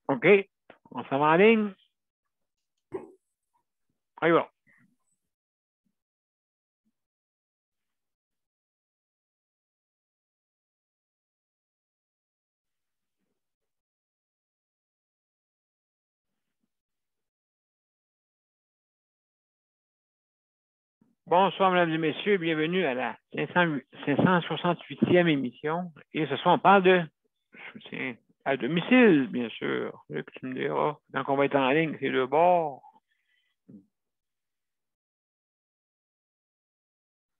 OK. On s'en va en ligne. On y va. Bonsoir, mesdames et messieurs. Bienvenue à la 568e émission. Et ce soir, on parle de soutien à domicile, bien sûr. Là que tu me diras, quand on va être en ligne, c'est le bord.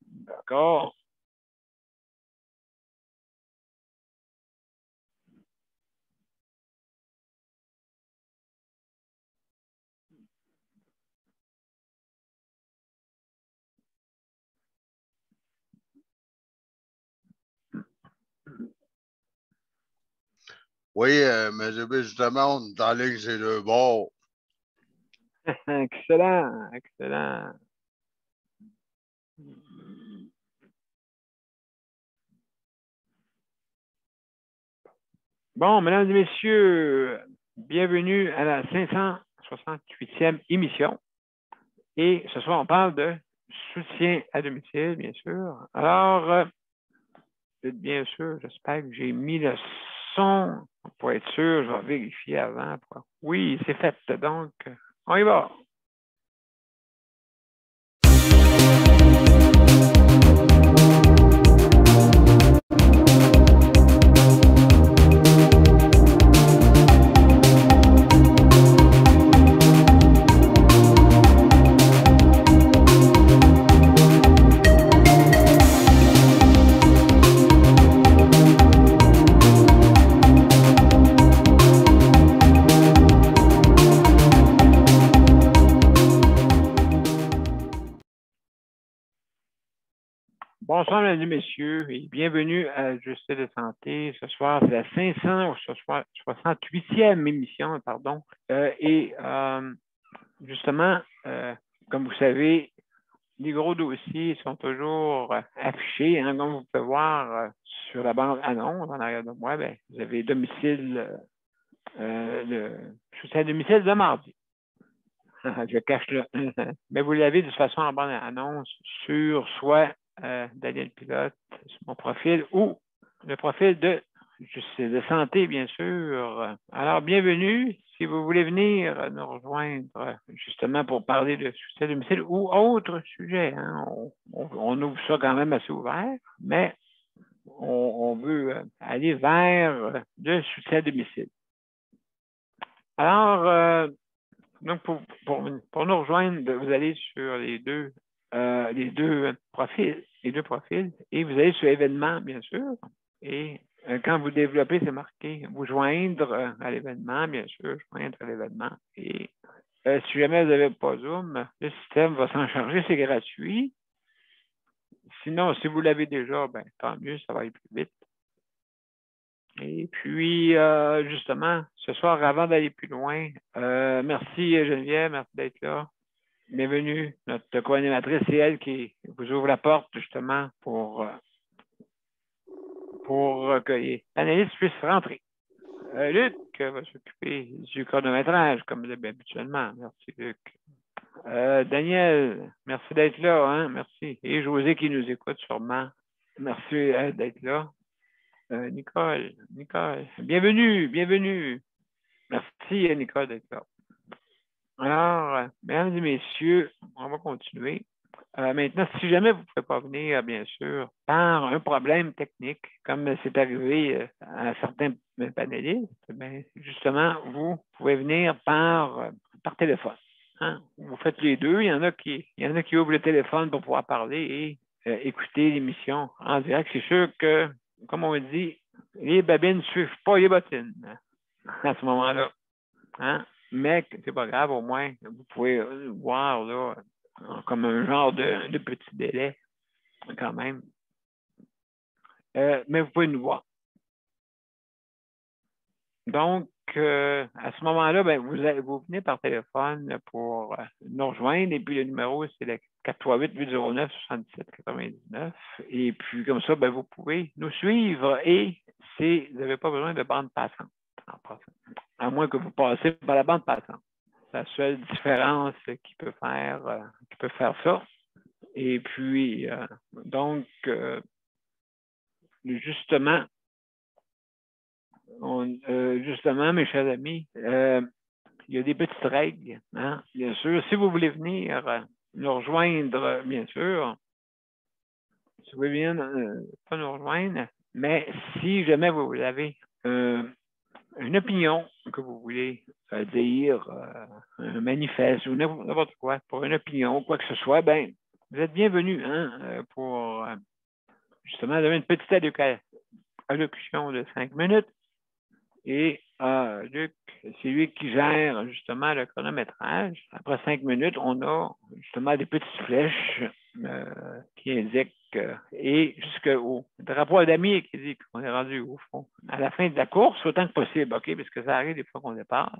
D'accord. Oui, mais justement, on est en ligne, c'est le bord. Excellent, excellent. Bon, mesdames et messieurs, bienvenue à la 568e émission. Et ce soir, on parle de soutien à domicile, bien sûr. Alors, bien sûr, j'espère que j'ai mis le son pour être sûr. Je vais vérifier avant. Oui, c'est fait. Donc, on y va. Bonsoir, mesdames et messieurs, et bienvenue à Justice de santé. Ce soir, c'est la 568e émission, pardon. Justement, comme vous savez, les gros dossiers sont toujours affichés, hein, comme vous pouvez voir sur la bande annonce en arrière de moi. Ben, vous avez domicile, le soutien à domicile de mardi. Je cache là. Mais vous l'avez de toute façon en bande annonce sur soit Daniel Pilote, sur mon profil, ou le profil de Justice de santé, bien sûr. Alors, bienvenue. Si vous voulez venir nous rejoindre justement pour parler de soutien à domicile ou autre sujet, hein, on ouvre ça quand même assez ouvert, mais on veut aller vers le soutien à domicile. Alors, donc, pour nous rejoindre, vous allez sur les deux profils, et vous allez sur événements, bien sûr. Et quand vous développez, c'est marqué vous joindre à l'événement, bien sûr, joindre à l'événement. Et si jamais vous n'avez pas Zoom, le système va s'en charger, c'est gratuit. Sinon, si vous l'avez déjà, ben, tant mieux, ça va aller plus vite. Et puis, justement, ce soir, avant d'aller plus loin, merci Geneviève, merci d'être là. Bienvenue. Notre co-animatrice, c'est elle qui vous ouvre la porte, justement, pour que les panélistes puissent rentrer. Luc va s'occuper du chronométrage, comme habituellement. Merci, Luc. Daniel, merci d'être là, hein? Merci. Et José qui nous écoute sûrement. Merci d'être là. Nicole, bienvenue. Merci, Nicole, d'être là. Alors, mesdames et messieurs, on va continuer. Maintenant, si jamais vous ne pouvez pas venir, bien sûr, par un problème technique, comme c'est arrivé à certains panélistes, bien, justement, vous pouvez venir par téléphone. Hein? Vous faites les deux. Il y en a qui ouvrent le téléphone pour pouvoir parler et écouter l'émission en direct. C'est sûr que, comme on dit, les babines ne suivent pas les bottines à ce moment-là. Hein? Mais c'est pas grave, au moins, vous pouvez voir là, comme un genre de petit délai, quand même. Mais vous pouvez nous voir. Donc, à ce moment-là, ben, vous venez par téléphone pour nous rejoindre. Et puis, le numéro, c'est le 438-809-7799. Et puis, comme ça, ben, vous pouvez nous suivre et vous n'avez pas besoin de bande passante en passant. à moins que vous passiez par la bande passante. C'est la seule différence qui peut faire ça. Et puis, donc, justement, justement, mes chers amis, il y a des petites règles, hein? Bien sûr. Si vous voulez venir nous rejoindre, bien sûr, si vous voulez venir pas nous rejoindre, mais si jamais vous avez une opinion que vous voulez dire, un manifeste ou n'importe quoi, pour une opinion, quoi que ce soit, ben, vous êtes bienvenus hein, pour justement donner une petite allocution de 5 minutes. Et Luc, c'est lui qui gère justement le chronométrage. Après 5 minutes, on a justement des petites flèches qui indiquent et jusqu'au drapeau d'amis qui dit qu'on est rendu au fond. À la fin de la course, autant que possible, OK? Parce que ça arrive des fois qu'on dépasse.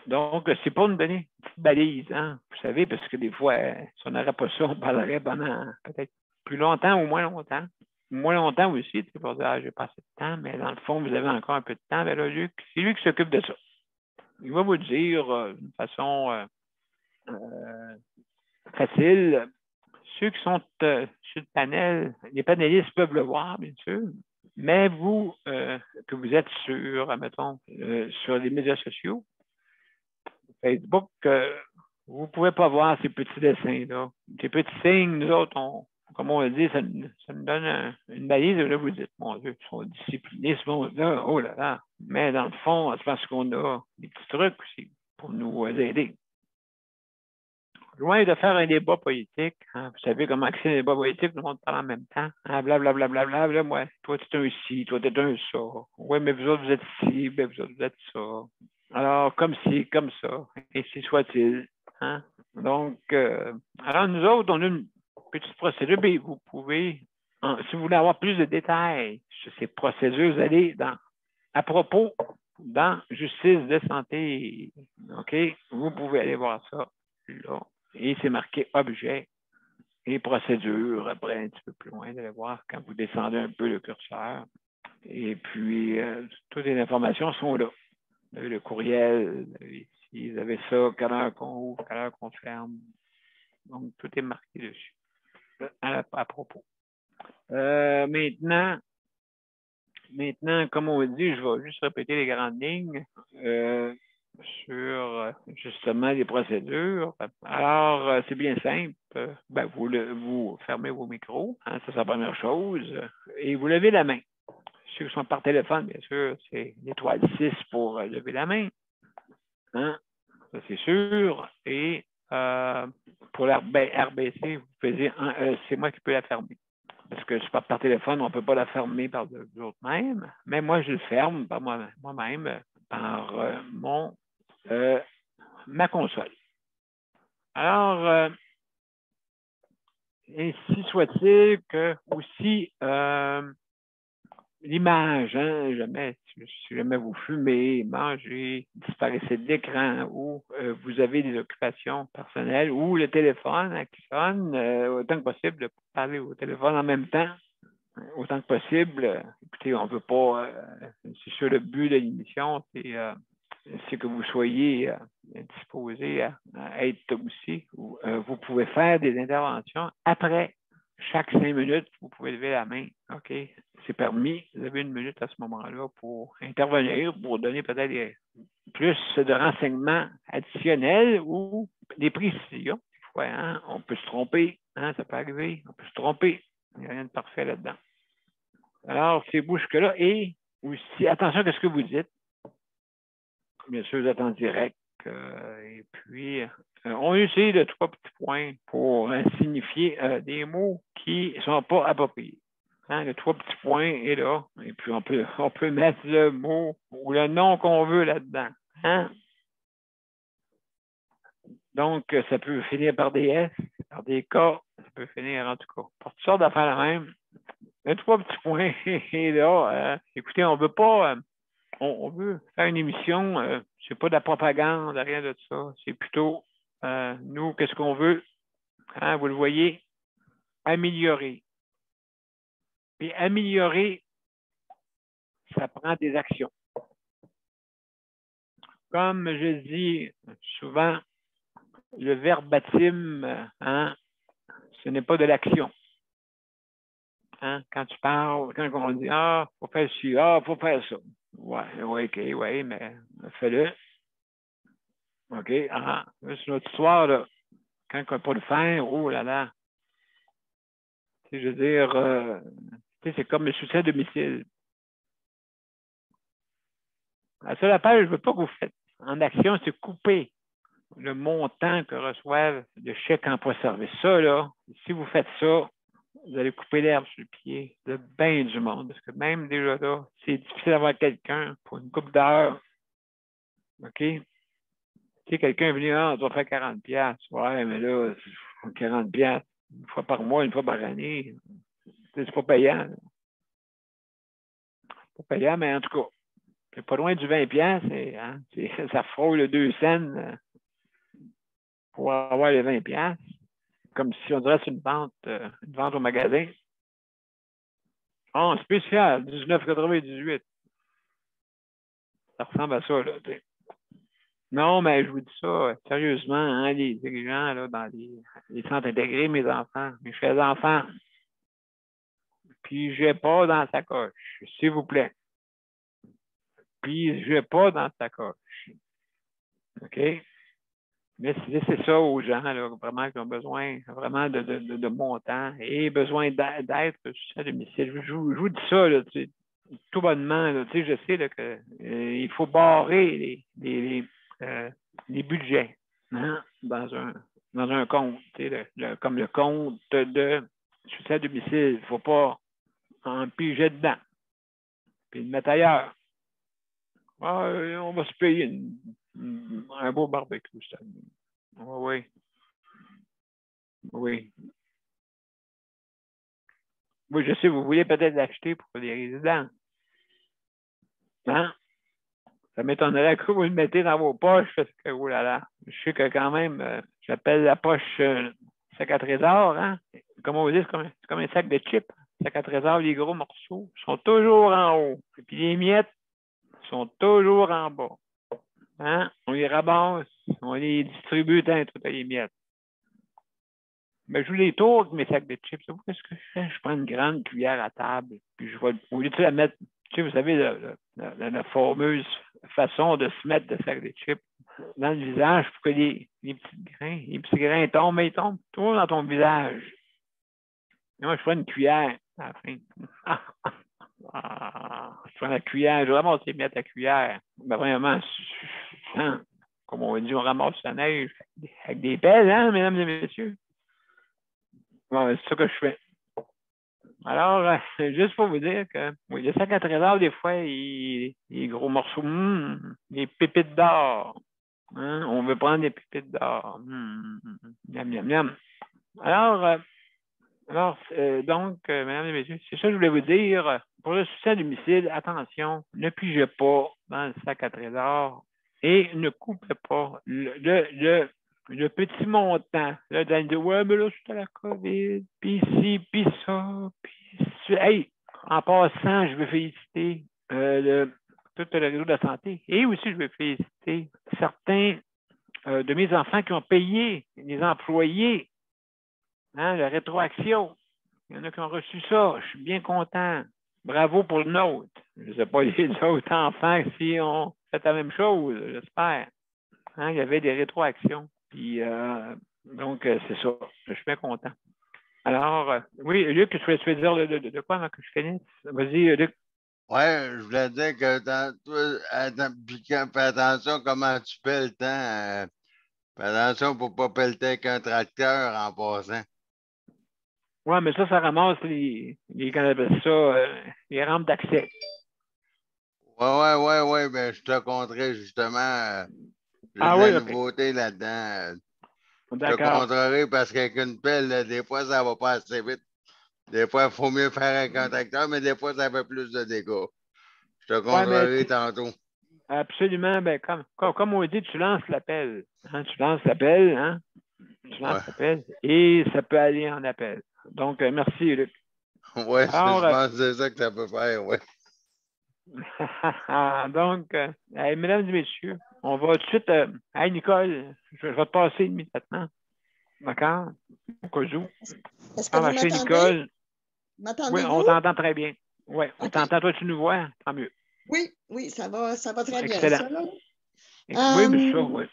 Donc, c'est pour nous donner une petite balise, hein? Vous savez, parce que des fois, si on n'aurait pas ça, on parlerait pendant peut-être plus longtemps ou moins longtemps. Moins longtemps aussi, tu pour dire, j'ai pas assez de temps, mais dans le fond, vous avez encore un peu de temps. Ben là, Luc, c'est lui qui s'occupe de ça. Il va vous dire d'une façon facile. Ceux qui sont sur le panel, les panélistes peuvent le voir, bien sûr, mais vous, que vous êtes mettons, sur les médias sociaux, Facebook, vous ne pouvez pas voir ces petits dessins-là. Ces petits signes, nous autres, comme on le dit, ça nous donne une balise. Là, vous dites, mon Dieu, ils sont disciplinés, ce monde-là. Oh là là. Mais dans le fond, c'est parce qu'on a des petits trucs aussi pour nous aider. Loin de faire un débat politique, hein, vous savez comment c'est un débat politique, tout le monde parle en même temps. Hein, blablabla, bla, moi, toi, tu es un ci, toi, tu es un ça. Oui, mais vous autres, vous êtes ci, ben, vous autres, vous êtes ça. Alors, comme ci, comme ça, et si soit-il. Hein? Donc, alors nous autres, on a une petite procédure, mais vous pouvez, si vous voulez avoir plus de détails sur ces procédures, vous allez à propos, dans Justice de santé. OK? Vous pouvez aller voir ça là. Et c'est marqué objet et procédure. Après, un petit peu plus loin, vous allez voir quand vous descendez un peu le curseur. Et puis, toutes les informations sont là. Vous avez le courriel, ici, vous avez ça, quelle heure qu'on ouvre, quelle heure qu'on ferme. Donc, tout est marqué dessus, à propos. Maintenant, comme on dit, je vais juste répéter les grandes lignes sur justement les procédures. Alors, c'est bien simple. Ben, vous fermez vos micros, hein, ça c'est la première chose, et vous levez la main. Ceux qui sont par téléphone, bien sûr, c'est l'étoile 6 pour lever la main. Hein? Ça, c'est sûr. Et pour l'RBC, vous pouvez dire, c'est moi qui peux la fermer. Parce que je parle par téléphone, on ne peut pas la fermer par d'autres mêmes. Mais moi, je le ferme par moi-même, par ma console. Alors, ainsi soit-il que aussi l'image, hein, si jamais vous fumez, mangez, disparaissez de l'écran ou vous avez des occupations personnelles ou le téléphone qui sonne, autant que possible, parler au téléphone en même temps, autant que possible. Écoutez, on ne veut pas, c'est sûr, le but de l'émission, c'est que vous soyez disposés à être aussi, vous pouvez faire des interventions après chaque 5 minutes, vous pouvez lever la main. OK? C'est permis. Vous avez 1 minute à ce moment-là pour intervenir, pour donner peut-être plus de renseignements additionnels ou des précisions. Ouais, hein? On peut se tromper. Hein? Ça peut arriver. On peut se tromper. Il n'y a rien de parfait là-dedans. Alors, c'est beau jusque-là. Et aussi, attention à ce que vous dites. Bien sûr, vous êtes en direct. Et puis, on utilise les 3 petits points pour signifier des mots qui ne sont pas appropriés. Hein, le 3 petits points est là. Et puis, on peut mettre le mot ou le nom qu'on veut là-dedans. Hein? Donc, ça peut finir par des S, par des K. Ça peut finir, en tout cas, par toutes sortes d'affaires la même. Le 3 petits points est là. Écoutez, on ne veut pas... on veut faire une émission, c'est pas de la propagande, rien de ça. C'est plutôt, nous, qu'est-ce qu'on veut? Hein, vous le voyez, améliorer. Puis améliorer, ça prend des actions. comme je dis souvent, le verbatim, hein, ce n'est pas de l'action. Hein? Quand tu parles, quand on dit ah, faut faire ci, ah, faut faire ça. Ouais, ouais, OK, ouais, mais fais-le. OK, ah, c'est notre histoire, là. Quand on ne peut pas le faire, oh là là. Tu sais, je veux dire, tu sais, c'est comme le succès à domicile. La seule affaire, je ne veux pas que vous faites en action, c'est couper le montant que reçoivent le chèque emploi-service. Ça, là, si vous faites ça, vous allez couper l'herbe sur le pied de bien du monde. Parce que même déjà là, c'est difficile d'avoir quelqu'un pour une couple d'heures. OK? Tu sais, quelqu'un est venu, ah, on doit faire 40$. Ouais, mais là, 40$, une fois par mois, une fois par année, c'est pas payant. C'est pas payant, mais en tout cas, c'est pas loin du 20$. Hein, ça frôle le 2 cents pour avoir les 20$. Comme si on dirait c'est une vente au magasin. Oh, spécial, 19,98. Ça ressemble à ça, là. T'sais. Non, mais je vous dis ça, sérieusement, hein, les dirigeants là, dans les centres intégrés, mes enfants, mes chers enfants, puis je vais pas dans sa coche, s'il vous plaît. Puis je vais pas dans sa coche. OK? Mais c'est ça aux gens, là, vraiment, qui ont besoin vraiment de montant et besoin d'aide à domicile. Je vous dis ça, là, tout bonnement, là, je sais là, que il faut barrer les budgets hein, dans un compte, comme le compte de soutien à domicile. Il ne faut pas en piger dedans, puis le mettre ailleurs. Ah, on va se payer un beau barbecue, ça. Oui, oui. Oui, je sais, vous voulez peut-être l'acheter pour les résidents. Hein? Ça m'étonnerait que vous le mettez dans vos poches parce que, oh là là, je sais que quand même, j'appelle la poche sac à trésor, hein? Comme on dit, c'est comme un sac de chips. Sac à trésor, les gros morceaux sont toujours en haut. Et puis les miettes sont toujours en bas. Hein? On les ramasse, on les distribue dans toutes les miettes. Mais je joue les tours avec mes sacs de chips. Vous, qu'est-ce que je fais? Je prends une grande cuillère à table, puis je vais, au lieu de la mettre, vous savez, la fameuse façon de se mettre le sac de chips dans le visage pour que les petits grains tombent, mais ils tombent toujours dans ton visage. Et moi, je prends une cuillère à la fin. Je prends la cuillère, je ramasse les miettes à cuillère. Mais vraiment, hein, comme on dit, on ramasse la neige avec des pelles, hein, mesdames et messieurs. Bon, c'est ça que je fais. Alors, juste pour vous dire que oui, le sac à trésor, des fois, les gros morceaux, les pépites d'or. Hein? On veut prendre des pépites d'or. Miam, miam, miam. Alors, donc, mesdames et messieurs, c'est ça que je voulais vous dire. Pour le soutien à domicile, attention, ne pigez pas dans le sac à trésor et ne coupez pas le petit montant. Là, dans le ouais, mais là, c'est à la COVID, puis ci, puis ça, puis hey, en passant, je veux féliciter tout le réseau de la santé et aussi je veux féliciter certains de mes enfants qui ont payé les employés, hein, la rétroaction. Il y en a qui ont reçu ça. Je suis bien content. Bravo pour le nôtre. Je ne sais pas les autres enfants si on fait la même chose, j'espère. Hein, il y avait des rétroactions. Puis, donc, c'est ça. Je suis bien content. Alors, oui, Luc, tu veux dire de quoi avant que je finisse? Vas-y, Luc. Ouais, je voulais dire que fais attention comment tu paies le temps. Fais attention pour ne pas pelleter avec un tracteur en passant. Oui, mais ça ramasse qu'on appelle ça, les rampes d'accès. Ouais, ben, je te compterai justement. J'ai de Ah la oui, OK. nouveauté là-dedans. Je te D'accord. contrerai parce qu'avec une pelle, des fois, ça va pas assez vite. Des fois, il faut mieux faire avec un tracteur, mais des fois, ça fait plus de dégâts. Je te Oui, mais contrerai tantôt. absolument, ben, comme on dit, tu lances l'appel. Hein, tu lances l'appel, hein? Tu lances Ouais, l'appel et ça peut aller en appel. Donc, merci, Luc. ouais, je Alors, pense que c'est ça que ça peut faire, ouais. donc, mesdames et messieurs, On va tout de suite. Hey, Nicole, je vais te passer immédiatement. D'accord? Au cas où. Est-ce que Parle vous à chez m'entendez? Nicole. Oui, on M'entendez-vous? t'entend très bien. Oui, on OK. t'entend. Toi, tu nous vois? Tant mieux. Oui, oui, ça va très bien, Excellent. ça, là. Oui, mais c'est ça, Euh, oui.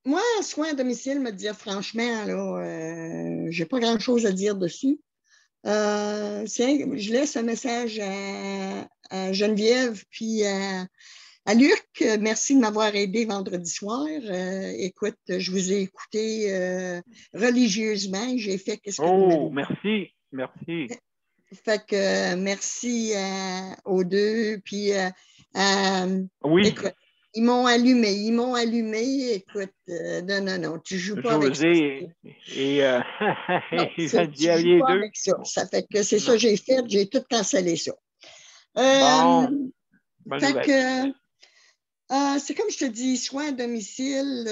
Moi, soins à domicile, me dire franchement, là, j'ai pas grand-chose à dire dessus. Je laisse un message à Geneviève puis à Luc. Merci de m'avoir aidé vendredi soir. Écoute, je vous ai écouté religieusement. J'ai fait ce que vous m'avez Oh, dit. merci. Merci. Fait que merci aux deux. Puis, Oui, écoute, ils m'ont allumé. Ils m'ont allumé. Écoute, non, non, non, tu joues pas avec ça. José et Non, tu Geneviève, joues les pas deux. avec ça. Ça fait que c'est ça Non. que j'ai fait. J'ai tout cancellé ça. Bon, Euh, bonne Fait nouvelle. que c'est comme je te dis, soins à domicile,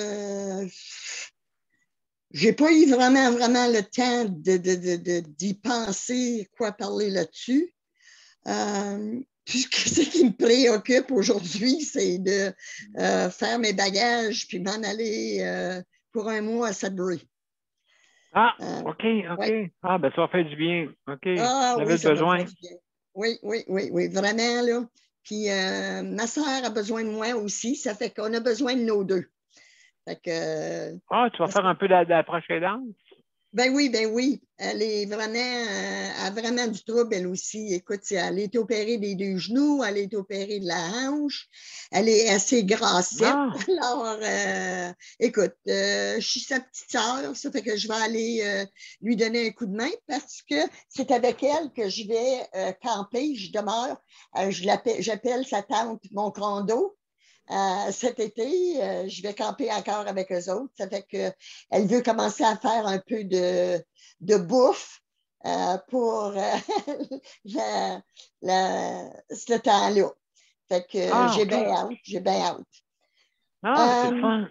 j'ai pas eu vraiment le temps d'y penser, quoi parler là-dessus. Puisque ce qui me préoccupe aujourd'hui, c'est de faire mes bagages puis m'en aller pour un mois à Sudbury. Ah, Euh, OK, OK. ouais. Ah, ben ça va faire du bien. OK. Ah oui, J'avais ça va me faire besoin. du bien. Oui, oui, oui, oui, vraiment, là. Puis ma soeur a besoin de moi aussi. Ça fait qu'on a besoin de nos deux. Fait que, Ah, tu vas parce faire que un peu de la prochaine danse? ben oui, ben oui. Elle est vraiment, elle a vraiment du trouble, elle aussi. Écoute, elle est opérée des deux genoux, elle est opérée de la hanche, elle est assez grassette. Ah, Alors, écoute, je suis sa petite sœur, ça fait que je vais aller lui donner un coup de main parce que c'est avec elle que je vais camper, je demeure. J'appelle sa tante mon condo. Cet été, je vais camper encore avec eux autres. Ça fait qu'elle veut commencer à faire un peu de bouffe pour la- ce temps-là. Fait que ah, OK. j'ai bien hâte. Ah, c'est le Euh, fun.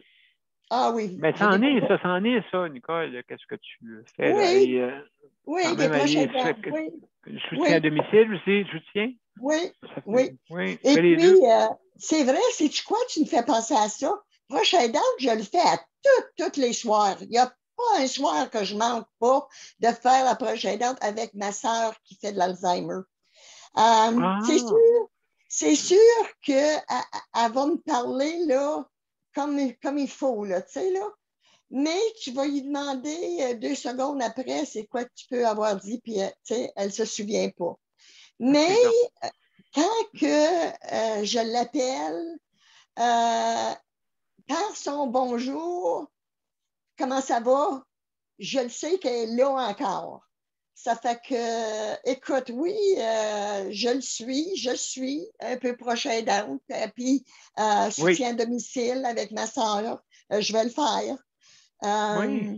ah oui, Ben, j'ai découvert. ça en est, ça, Nicole. Qu'est-ce que tu fais, là? Oui, Et, quand oui, des même, prochains aller, tu fais temps. Oui, du soutien à oui, domicile aussi, du soutien? oui, Ça fait, oui. oui, tu Et fais les deux. puis, c'est vrai, c'est-tu quoi, tu me fais penser à ça? Prochain date, je le fais à tous les soirs. Il n'y a pas un soir que je manque pas de faire la prochaine date avec ma sœur qui fait de l'Alzheimer. Euh, c'est sûr, Ah, c'est sûr qu'elle va me parler là, comme il faut, là, tu sais, là. Mais tu vas lui demander 2 secondes après, c'est quoi que tu peux avoir dit, puis tu sais, elle ne se souvient pas. Mais OK, non. quand que je l'appelle, euh, par son bonjour, comment ça va, je le sais qu'elle est là encore. Ça fait que, écoute, oui, je suis un peu prochain d'elle, puis Oui, soutien à domicile avec ma soeur, je vais le faire. oui. Euh,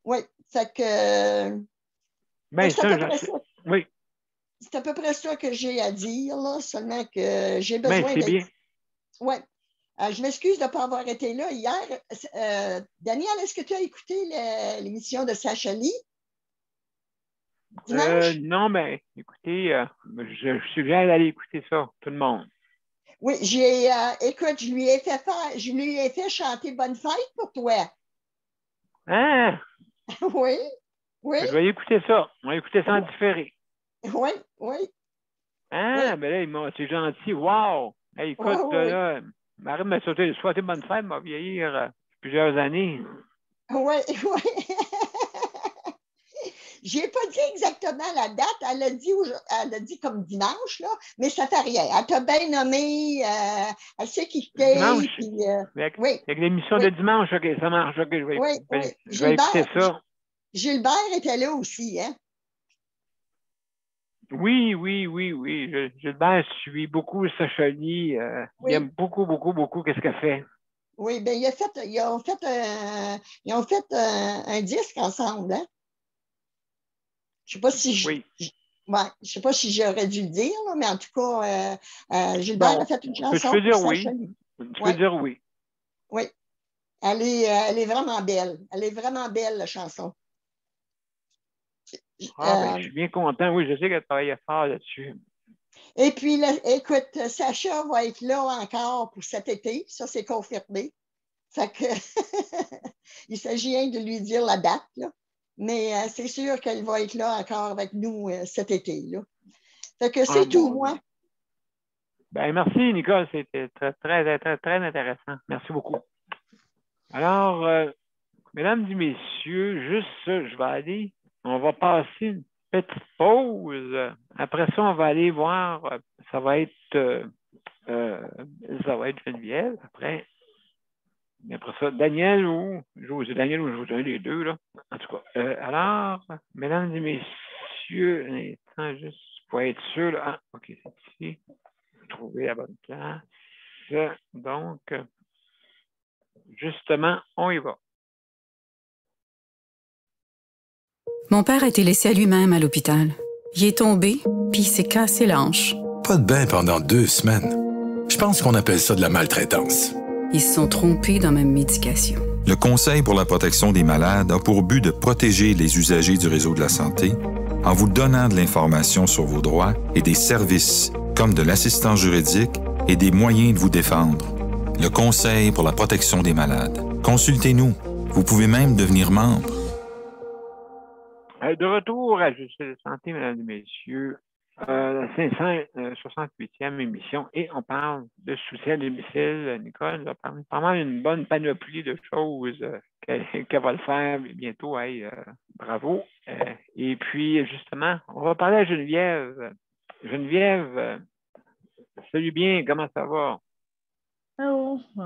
oui, fait que Ben, c'est à ça, peu près ça. oui. C'est à peu près ça que j'ai à dire, là, seulement que j'ai Ben, besoin c'est d'être. bien. Ouais. Je m'excuse de ne pas avoir été là hier. Daniel, est-ce que tu as écouté l'émission de Sacha Lee dimanche? Non, mais écoutez, je suggère d'aller écouter ça, tout le monde. Oui, écoute, je lui ai fait chanter Bonne fête pour toi. Hein? Oui, oui, Je vais écouter ça. On va écouter ça en différé. oui, oui, oui, Ah, ben là, c'est gentil. Wow! Hey, oui, écoute, oui, là, Marie m'a souhaité bonne fête, m'a vieillir plusieurs années. oui, oui. J'ai pas dit exactement la date. Elle a dit comme dimanche, là, mais ça fait rien. Elle t'a bien nommé. Elle sait qui t'es. Dimanche, Puis, oui, avec l'émission oui, de dimanche, OK, ça marche, OK, oui, oui. je vais écouter ça. Gilbert était là aussi, hein? Oui, oui, oui, oui. Gilbert suit beaucoup Sacholi. Il Oui, aime beaucoup, beaucoup, beaucoup qu'est-ce qu'elle fait. oui. Ben, ils ont fait un disque ensemble, hein? Je sais pas si Oui. ouais, je sais pas si j'aurais dû le dire, là, mais en tout cas, Gilbert a Bon, fait une tu chanson peux pour dire Sacha oui. Lee. Tu Oui, peux dire oui. oui. Elle est vraiment belle. Elle est vraiment belle, la chanson. Ah, ben, je Euh, suis bien content. Oui, je sais qu'elle travaillait fort là-dessus. Et puis, là, écoute, Sacha va être là encore pour cet été. Ça, c'est confirmé. Fait que il s'agit rien de lui dire la date, là. Mais c'est sûr qu'elle va être là encore avec nous cet été, là. Fait que c'est tout, moi. Ben, merci, Nicole. C'était très, très, très, très intéressant. Merci beaucoup. Alors, mesdames et messieurs, juste ça, je vais aller. On va passer une petite pause. Après ça, on va aller voir. Ça va être Geneviève. Après ça, Daniel ou José. Daniel ou José, les deux, là. En tout cas. Alors, mesdames et messieurs, un instant, juste pour être sûr. Là. Ah, OK, c'est ici. Trouver la bonne place. Donc, justement, on y va. Mon père a été laissé à lui-même à l'hôpital. Il est tombé, puis il s'est cassé la hanche. Pas de bain pendant 2 semaines. Je pense qu'on appelle ça de la maltraitance. Ils se sont trompés dans ma médication. Le Conseil pour la protection des malades a pour but de protéger les usagers du réseau de la santé en vous donnant de l'information sur vos droits et des services comme de l'assistance juridique et des moyens de vous défendre. Le Conseil pour la protection des malades. Consultez-nous. Vous pouvez même devenir membre. De retour à Justice de santé, mesdames et messieurs, la 568e émission, et on parle de soutien à domicile. Nicole a parlé vraiment d'une bonne panoplie de choses qu'elle va le faire bientôt. Bravo. Et puis, justement, on va parler à Geneviève. Geneviève, salut bien, comment ça va? Allô, ça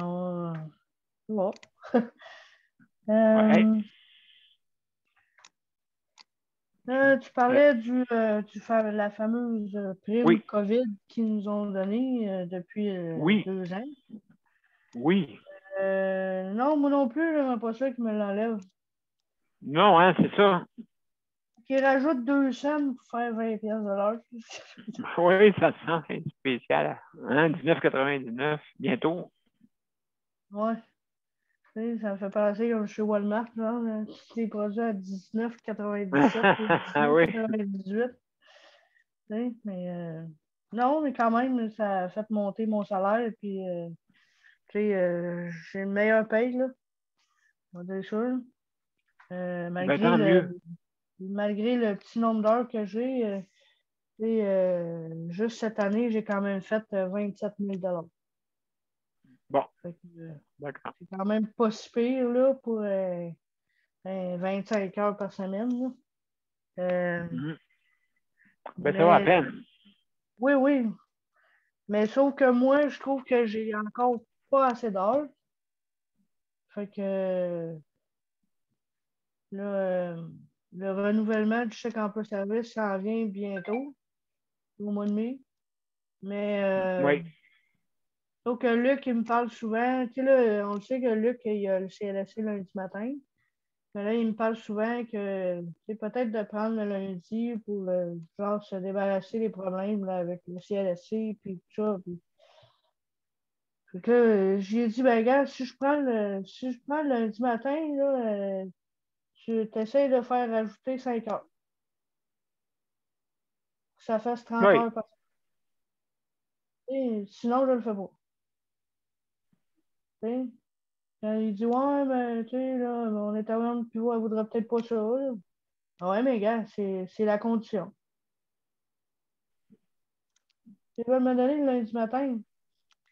va. Ouais. Tu parlais de la fameuse prime Oui. COVID qu'ils nous ont donnée depuis 2 ans. Oui. Non, moi non plus, j'aimerais pas ça qu'ils me l'enlèvent. Non, hein, c'est ça. Qu'ils rajoutent 2 cents pour faire 20$ de l'heure. Oui, ça sent spécial. Hein, 19,99 bientôt. Ouais. Tu sais, ça me fait penser comme chez Walmart, genre, les produits à 19,97 ou 19,98. Tu sais, mais non, mais quand même, ça a fait monter mon salaire. Puis, tu sais, j'ai une meilleure paye, là. On va dire ça. Malgré le petit nombre d'heures que j'ai, juste cette année, j'ai quand même fait 27 000 $. Bon. D'accord. C'est quand même pas si pire là, pour 25 heures par semaine. Ben, ça va à peine. Oui. Mais sauf que moi, je trouve que j'ai encore pas assez d'heures. Fait que là, le renouvellement du chèque emploi service, ça en vient bientôt, au mois de mai. Mais oui. donc Luc, il me parle souvent. Tu sais, là, on le sait que Luc, il a le CLSC lundi matin. Mais là, il me parle souvent que c'est peut-être de prendre le lundi pour genre se débarrasser des problèmes là, avec le CLSC puis tout ça. Fait que là, j'ai dit, ben regarde, si je prends le lundi matin, là, tu essaies de faire rajouter 5 heures. Que ça fasse 30 heures par semaine. Sinon, je le fais pas. T'sais? Quand il dit, ouais, ben, tu sais, là, mon éternel pivot, elle voudrait peut-être pas ça. Là. Ah ouais, mais gars, c'est la condition. Ils veulent me donner le lundi matin.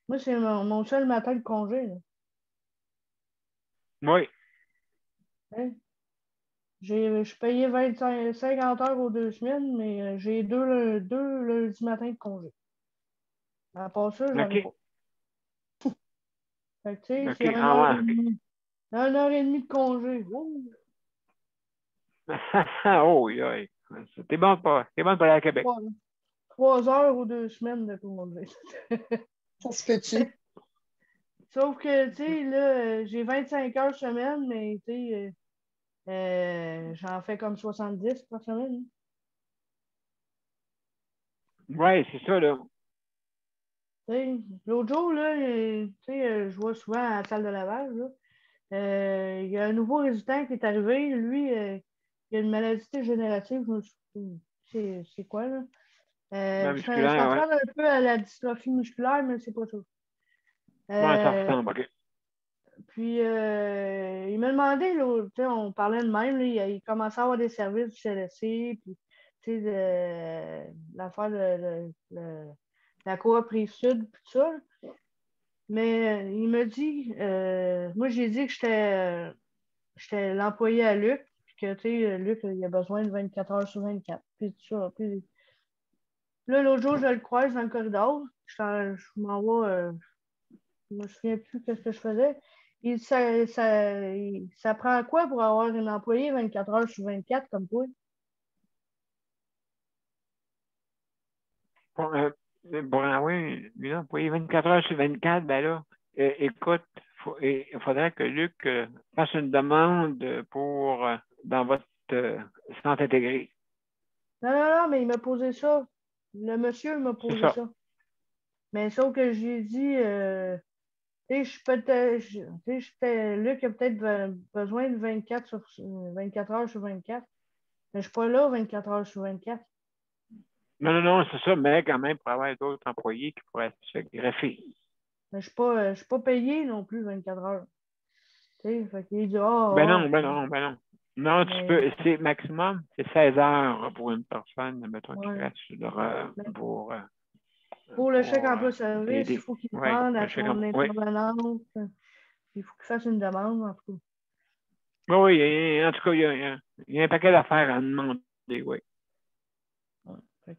Moi, c'est mon seul matin de congé. Là. Oui. Hein? Je suis payé 50 heures aux 2 semaines, mais j'ai deux lundis matin de congé. À part ça, j'en ai pas. Fait que, tu sais, c'est 1h30 de congé. Oh, oui. T'es bon pour aller à Québec. 3 heures ou 2 semaines de congé. Ça se peut-tu? Sauf que, tu sais, là, j'ai 25 heures semaine, mais, tu sais, j'en fais comme 70 par semaine. Oui, c'est ça, là. L'autre jour, là, je vois souvent à la salle de lavage, il y a un nouveau résident qui est arrivé. Lui, il a une maladie dégénérative. C'est quoi, là? Ça musculaire, ouais. ressemble un peu à la dystrophie musculaire, mais c'est pas ça. Ouais, ça ressemble, OK. Puis, il m'a demandé, là, on parlait de même, là, il commençait à avoir des services du CLSC, puis, l'affaire de la coop Rive-Sud, puis tout ça. Mais il m'a dit, moi, j'ai dit que j'étais l'employé à Luc, puis que, Luc, il a besoin de 24 heures sur 24, puis tout ça. Puis, là, l'autre jour, je le croise dans le corridor, je m'en vais, je me souviens plus ce que je faisais. Ça prend quoi pour avoir un employé 24 heures sur 24 comme toi? Pour avoir un employé 24 heures sur 24, ben là, écoute, il faudrait que Luc fasse une demande pour dans votre centre intégré. Non, mais il m'a posé ça. Le monsieur m'a posé ça. Mais sauf que j'ai dit, Luc a peut-être besoin de 24 heures sur 24. Mais je ne suis pas là 24 heures sur 24. Non, c'est ça, mais quand même, pour avoir d'autres employés qui pourraient se greffer. Mais je ne suis pas payé non plus 24 heures. Fait qu'il dit, ben non. Non, tu peux, c'est maximum, c'est 16 heures pour une personne, mettons, qui reste pour le chèque emploi service, il faut qu'il demande à son intervenante. Il faut qu'il fasse une demande, en tout cas. Oui, en tout cas, il y a un paquet d'affaires à demander, oui.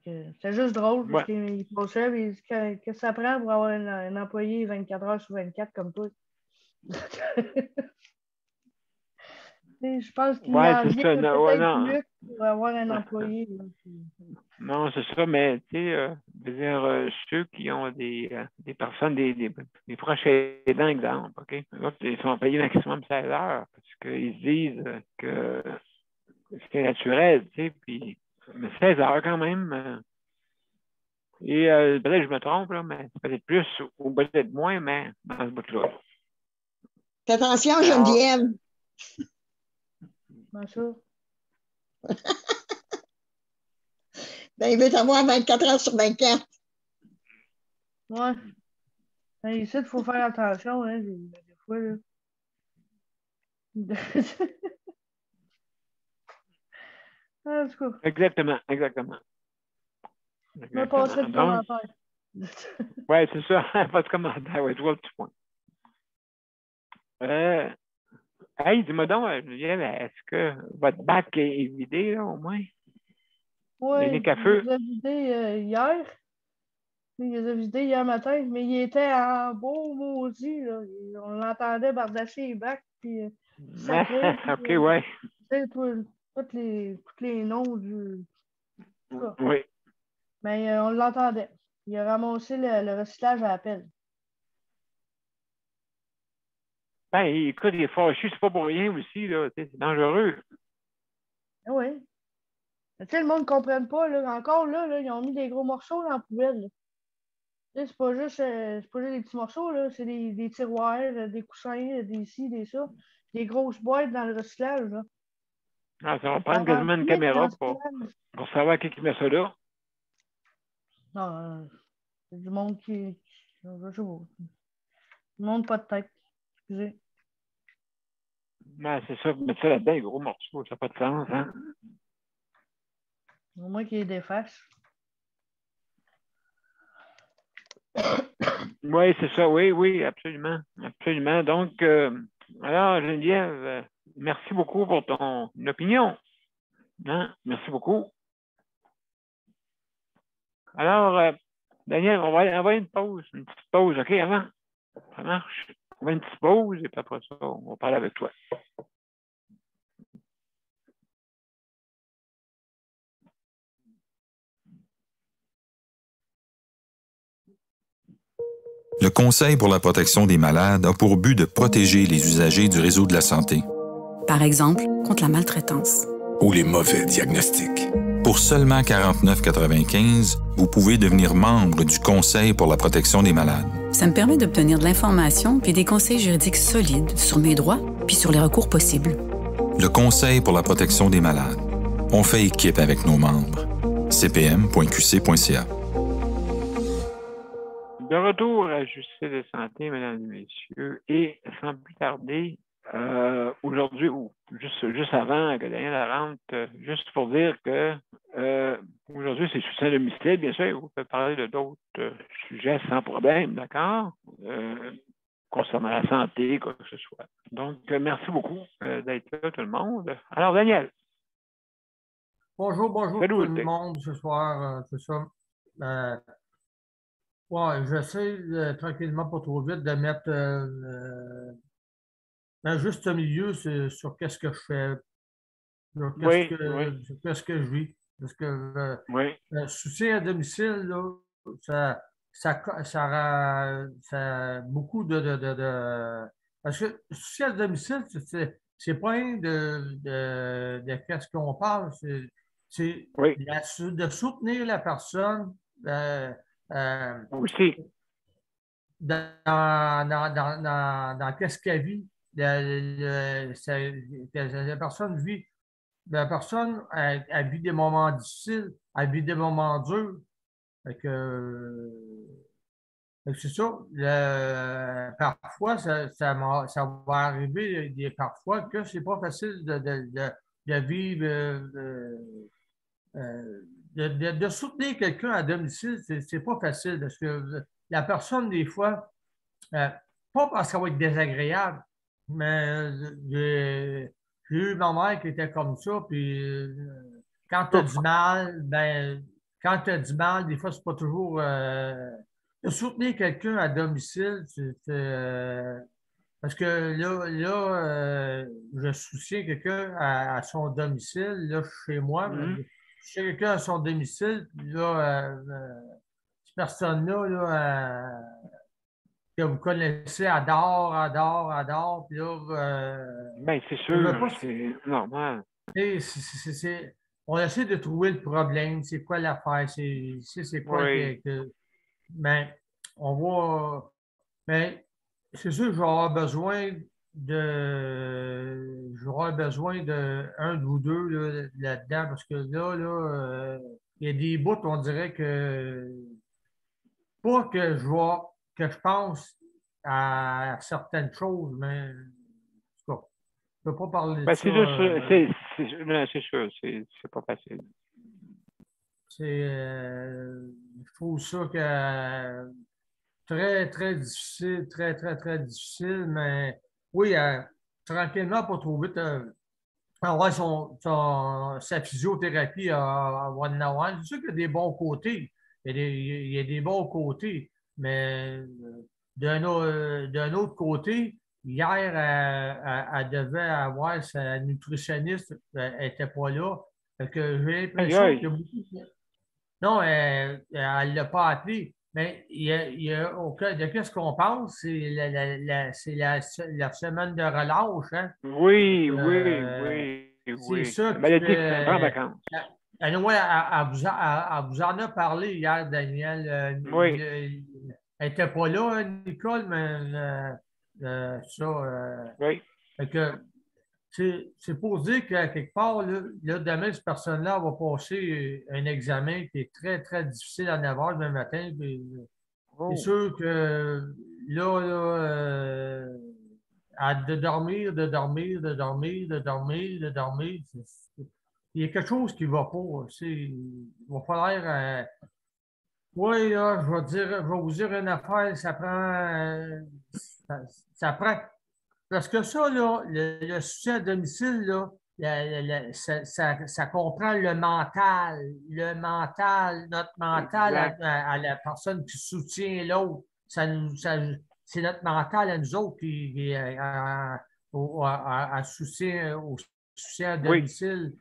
C'est juste drôle, parce qu'il pensait, il dit qu'est-ce que ça prend pour avoir un employé 24 heures sur 24 comme toi? Je pense qu'il a envie peut-être Luc pour avoir un employé. Non, c'est ça, mais tu sais, ceux qui ont des personnes, des proches aidants, exemple, OK? Ils sont payés maximum 16 heures parce qu'ils disent que c'est naturel, tu sais, puis mais 16 heures quand même. Et peut-être que je me trompe, là, mais c'est peut-être plus ou peut-être moins, mais dans ce bout-là. Fais attention, Geneviève. Bien sûr. Il veut t'avoir 24 heures sur 24. Ouais. Ici, il faut faire attention, hein, des fois, là. En tout cas. Exactement. Je me passerai de commentaire. Oui, c'est ça. Pas de commentaire. Oui, je vois le petit point. Hey, dis-moi donc, Geneviève, est-ce que votre bac est vidé, là, au moins? Oui, il les a vidé hier. Il les a vidés hier matin, mais il était en beau maudit, là. On l'entendait bardasser les bacs, puis sacré. OK, ouais. Tu sais, tous les noms du... Oui. Mais on l'entendait. Il a ramassé le recyclage à appel. Ben, écoute, il est fâché, c'est pas pour rien aussi, là. C'est dangereux. Oui. Tu sais, le monde ne comprenne pas, là. Encore, là, ils ont mis des gros morceaux dans la poubelle. C'est pas juste des petits morceaux, là. C'est des tiroirs, des coussins, des ci, des ça. Des grosses boîtes dans le recyclage, là. Ah, ça va prendre quasiment une caméra pour savoir qui met ça là. Non, c'est du monde qui... Je sais pas. Du monde pas de tête. Excusez. Ben, c'est ça, mettre ça là-dedans, les gros morceaux, ça n'a pas de sens, hein? Au moins qu'il y ait des faces. Oui, c'est ça, oui, absolument. Absolument. Donc, alors, Geneviève, merci beaucoup pour ton opinion. Hein? Merci beaucoup. Alors, Daniel, on va une petite pause, OK, avant? Ça marche? On va une petite pause et puis après ça, on va parler avec toi. Le Conseil pour la protection des malades a pour but de protéger les usagers du réseau de la santé. Par exemple, contre la maltraitance. Ou les mauvais diagnostics. Pour seulement 49,95 $, vous pouvez devenir membre du Conseil pour la protection des malades. Ça me permet d'obtenir de l'information puis des conseils juridiques solides sur mes droits puis sur les recours possibles. Le Conseil pour la protection des malades. On fait équipe avec nos membres. cpm.qc.ca. De retour à Justice de santé, mesdames et messieurs, et sans plus tarder, aujourd'hui, ou juste avant que Daniel rentre, juste pour dire que aujourd'hui, c'est soutien à domicile, bien sûr, vous pouvez parler de d'autres sujets sans problème, d'accord? Concernant la santé, quoi que ce soit. Donc, merci beaucoup d'être là, tout le monde. Alors, Daniel. Bonjour tout le monde ce soir, c'est ça. Ouais, j'essaie tranquillement, pas trop vite, de mettre un juste milieu sur qu'est-ce que je fais, sur qu'est-ce que je vis. Parce que le soutien à domicile, là, ça beaucoup de. Parce que le soutien à domicile, c'est pas rien de qu'est-ce qu'on parle, c'est de soutenir la personne. Aussi. Dans qu'est-ce qu'elle vit. La personne vit. La personne, elle vit des moments difficiles, elle vit des moments durs. Fait que c'est ça. Parfois, ça va arriver parfois que c'est pas facile de vivre. De soutenir quelqu'un à domicile, c'est pas facile parce que la personne, des fois, pas parce qu'elle va être désagréable, mais j'ai eu ma mère qui était comme ça, puis quand tu as du mal, des fois, c'est pas toujours. De soutenir quelqu'un à domicile, parce que là je soutiens quelqu'un à son domicile, là, chez moi, mais chez quelqu'un à son domicile, puis là, cette personne-là, là, que vous connaissez, adore, puis là, ben, c'est sûr, c'est normal. On essaie de trouver le problème, c'est quoi l'affaire, c'est quoi mais on va. Mais c'est sûr que j'aurai besoin d'un ou deux là-dedans, parce que là, il y a des bouts, on dirait que pas que je pense à certaines choses, mais en tout cas, je ne peux pas parler de ça. C'est sûr, c'est pas facile. Je trouve ça que très, très difficile, très, très, très difficile, mais oui, tranquillement, pas trop vite, avoir sa physiothérapie à one-on-one. C'est sûr qu'il y a des bons côtés. Il y a des bons côtés, mais d'un autre côté, hier, elle devait avoir sa nutritionniste, elle n'était pas là. Fait que j'ai l'impression que beaucoup. Non, elle ne l'a pas appelé. Mais de qu'est-ce qu'on pense? C'est la semaine de relâche. Hein? Oui. C'est ça. Elle vous en a parlé hier, Daniel. Oui. Elle n'était pas là, Nicole, mais oui. Fait que, c'est pour dire qu'à quelque part, là, demain, cette personne-là va passer un examen qui est très, très difficile à 9 h demain matin. C'est sûr que là, de dormir. Il y a quelque chose qui ne va pas. Il va falloir. Oui, là, je vais vous dire une affaire, ça prend. Parce que ça, là, le soutien à domicile, là, ça comprend le mental, notre mental à la personne qui soutient l'autre. C'est notre mental à nous autres qui au soutien à domicile.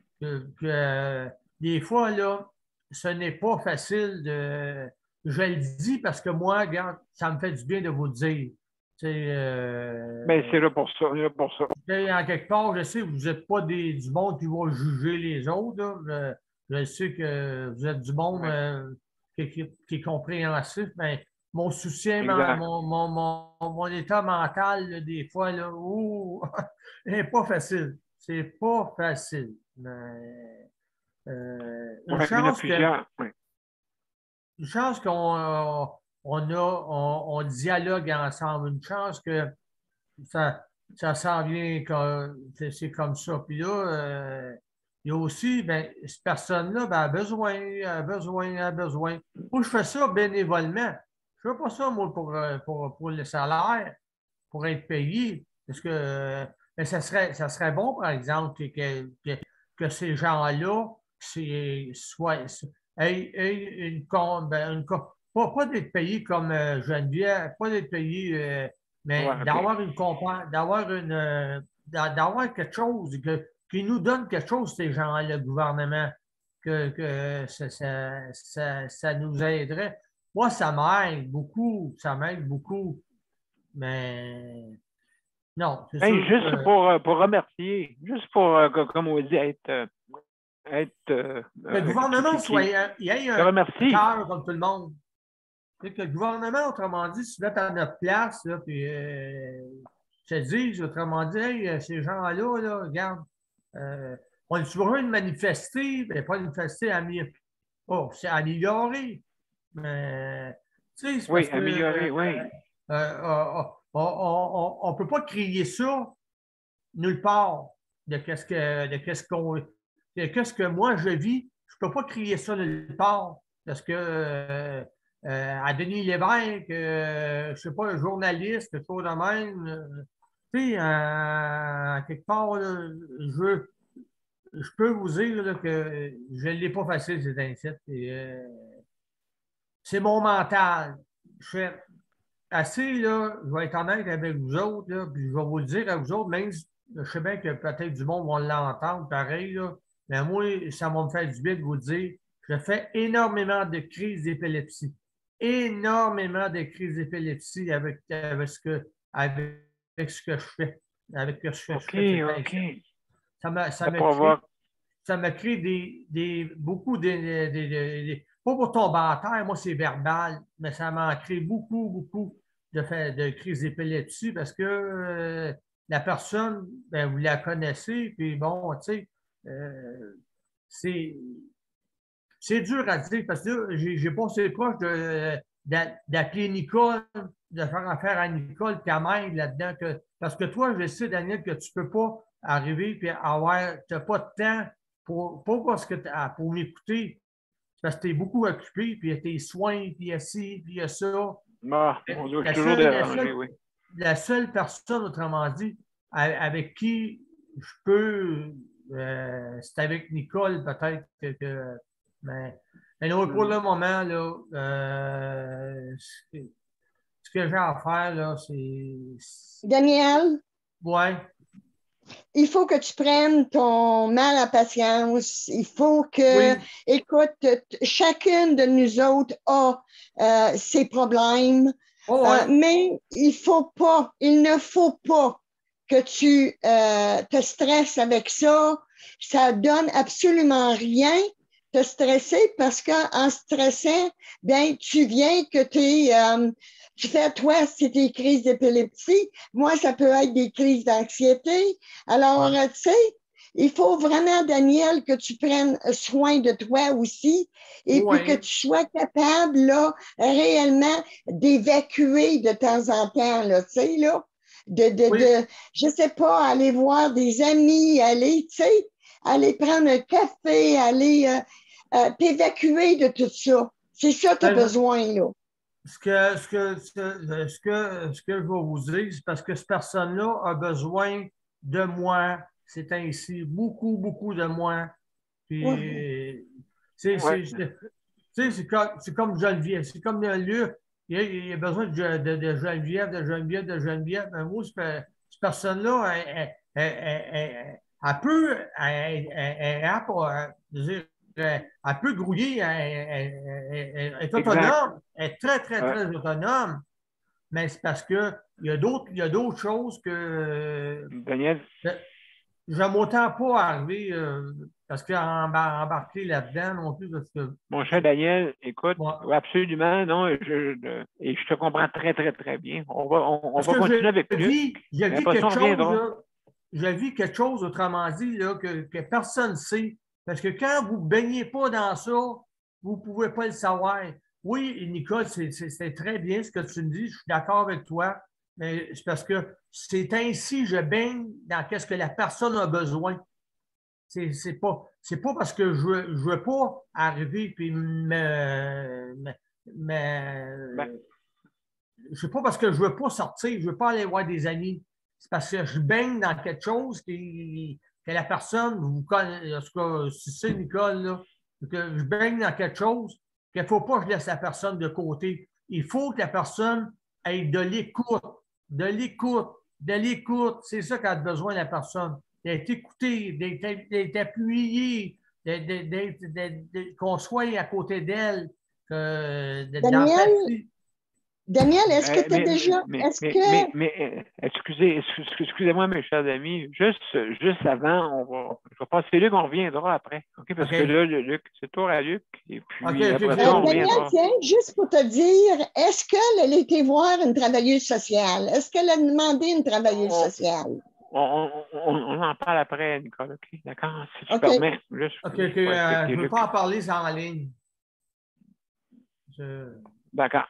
Des fois, là, ce n'est pas facile de. Je le dis parce que moi, regarde, ça me fait du bien de vous le dire. Ben, c'est là pour ça. En quelque part, je sais que vous n'êtes pas du monde qui va juger les autres. Je sais que vous êtes du monde qui est compréhensif, mais mon soutien, mon état mental, là, des fois, là, n'est pas facile. C'est pas facile. Mais Une Ouais, il y en a chance plusieurs. Ouais. une chance on dialogue ensemble. Une chance que ça s'en vient, c'est comme ça. Puis là, il y a aussi, ben, cette personne-là, ben, a besoin. Moi, je fais ça bénévolement. Je ne fais pas ça, moi, pour le salaire, pour être payé. Parce que mais ça serait bon, par exemple, que ces gens-là aient pas d'être payés comme Geneviève, pas d'être payés, mais Ouais, OK. d'avoir quelque chose, qui nous donne quelque chose, ces gens-là, le gouvernement, que ça nous aiderait. Moi, ça m'aide beaucoup, mais non, c'est Ben, sûr juste que pour remercier, juste pour, comme on dit, le gouvernement il y ait te un remercie. cœur comme tout le monde. Que le gouvernement, autrement dit, se mette à notre place, là, puis se dise, autrement dit, hey, ces gens-là, là, regarde, on est toujours de manifester, mais pas manifester c'est améliorer. Mais, tu sais, c'est Oui, parce que améliorer, oui. on ne peut pas crier ça nulle part de qu'est-ce que moi je vis. Je ne peux pas crier ça nulle part parce que à Denis Lévesque, je ne sais pas, un journaliste, quelque chose de même, tu sais, quelque part, là, je peux vous dire là, que je ne l'ai pas facile, cet incite. C'est mon mental. Je fais assez, là, je vais être honnête avec vous autres, là, puis je vais vous le dire à vous autres, même si je sais bien que peut-être du monde va l'entendre pareil, là, mais moi, ça va me faire du bien de vous dire, je fais énormément de crises d'épilepsie. Énormément de crises d'épilepsie avec ce que je fais. Avec ce que je OK, fais. OK. Ça me crée beaucoup pas pour tomber à terre, moi c'est verbal, mais ça m'a créé beaucoup de crises d'épilepsie parce que la personne, ben, vous la connaissez, puis bon, tu sais, c'est dur à dire parce que j'ai passé proche d'appeler Nicole, de faire affaire à Nicole, puis à m'aide là-dedans. Parce que toi, je sais, Daniel, que tu ne peux pas arriver et tu n'as pas de temps pour m'écouter. Parce que tu es beaucoup occupé, puis il y a tes soins, puis il y a ci, puis il y a ça. Bah, on doit toujours déranger, oui. La seule personne, autrement dit, avec qui je peux, c'est avec Nicole, peut-être mais non, pour le moment, là, ce que j'ai à faire, là, c'est. Daniel, Ouais. il faut que tu prennes ton mal à patience. Il faut que, écoute, chacune de nous autres a ses problèmes, mais il ne faut pas que tu te stresses avec ça. Ça donne absolument rien te stresser parce qu'en stressant, bien, tu viens que tu fais, toi, c'est des crises d'épilepsie. Moi, ça peut être des crises d'anxiété. Alors, tu sais, il faut vraiment, Daniel, que tu prennes soin de toi aussi et puis que tu sois capable, là, réellement d'évacuer de temps en temps, là, tu sais, là, je sais pas, aller voir des amis, aller, tu sais, aller prendre un café, aller t'évacuer de tout ça. C'est ça que tu as besoin, là. Ce que je vais vous dire, c'est parce que cette personne-là a besoin de moi. C'est ainsi, beaucoup de moi. Puis, c'est comme Geneviève. C'est comme Luc. Il a besoin de Geneviève. Mais moi, cette personne-là, elle peut grouiller, elle est autonome, elle est très autonome, mais c'est parce qu'il y a d'autres choses que Daniel, j'aime autant pas arriver parce qu'embarquer là-dedans non plus. Parce que, mon cher Daniel, écoute, absolument, non, et je te comprends très bien. On va continuer avec lui. J'ai vu quelque chose, autrement dit, là, que personne ne sait. Parce que quand vous ne baignez pas dans ça, vous ne pouvez pas le savoir. Oui, Nicole, c'est très bien ce que tu me dis, je suis d'accord avec toi, mais c'est parce que c'est ainsi que je baigne dans ce que la personne a besoin. C'est pas parce que je veux pas arriver puis Ben, c'est pas parce que je veux pas sortir, je veux pas aller voir des amis. C'est parce que je baigne dans quelque chose que la personne, vous connaissez, en tout cas, si c'est Nicole, là, que je baigne dans quelque chose qu'il ne faut pas que je laisse la personne de côté. Il faut que la personne ait de l'écoute, de l'écoute, de l'écoute. C'est ça qu'a besoin la personne. D'être écoutée, d'être appuyée, qu'on soit à côté d'elle, Daniel, d'empathie. Daniel, est-ce que tu as mais, déjà. Est-ce que. excusez-moi, mes chers amis, juste avant, je vais passer Luc, on reviendra après. OK? Parce que là, Luc, c'est tour à Luc. Et puis après ça, on Daniel, reviendra. tiens, juste pour te dire, est-ce qu'elle a été voir une travailleuse sociale? Est-ce qu'elle a demandé une travailleuse sociale? On en parle après, Nicole. OK? D'accord? Si tu OK. permets. Juste, OK, juste pour respecter je ne peux Luc. pas en parler, c'est en ligne. D'accord.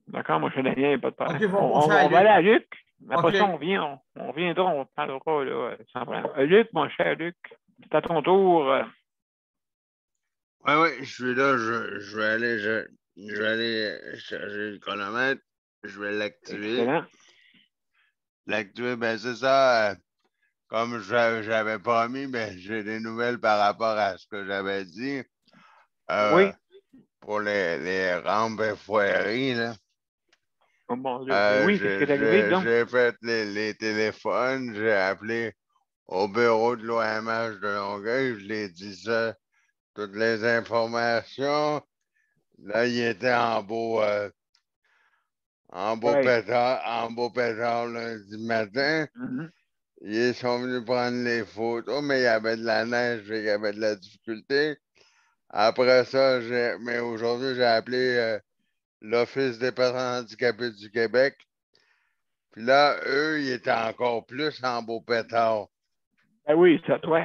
D'accord, moi, je suis Daniel, il n'y a pas de problème. OK, On va aller à Luc. Après OK. ça, on reviendra, on parlera là, sans problème. Luc, mon cher Luc, c'est à ton tour. Oui, je suis là. Je vais aller charger le chronomètre. Je vais l'activer. Excellent. L'activer, ben c'est ça. Comme j'avais promis, ben, j'ai des nouvelles par rapport à ce que j'avais dit. Oui. Pour les rampes foiries, là. Oh mon Dieu. Oui, qu'est-ce qui est arrivé, donc? J'ai fait les téléphones, j'ai appelé au bureau de l'OMH de Longueuil, je l'ai dit ça, toutes les informations. Là, il était en beau pétard lundi matin. Mm-hmm. Ils sont venus prendre les photos, mais il y avait de la neige et il y avait de la difficulté. Après ça, mais aujourd'hui, j'ai appelé l'Office des personnes handicapées du Québec. Puis là, eux, ils étaient encore plus en beau pétard. Ben oui, c'est à toi.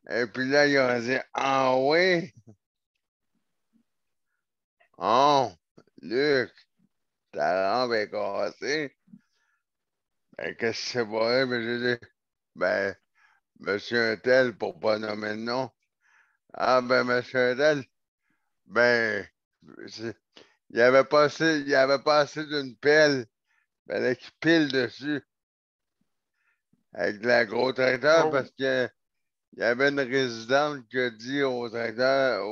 Et puis là, ils ont dit, ah oui? Oh, Luc, ta rampe est cassée. Ben, qu'est-ce que c'est pour elle? Ben, j'ai dit, ben, monsieur Untel, pour pas nommer le nom. Ah, ben, monsieur Untel, ben, il avait passé d'une pelle. Il fallait qu'il pile dessus avec de la gros tracteur parce que il y avait une résidente qui a dit au tracteur,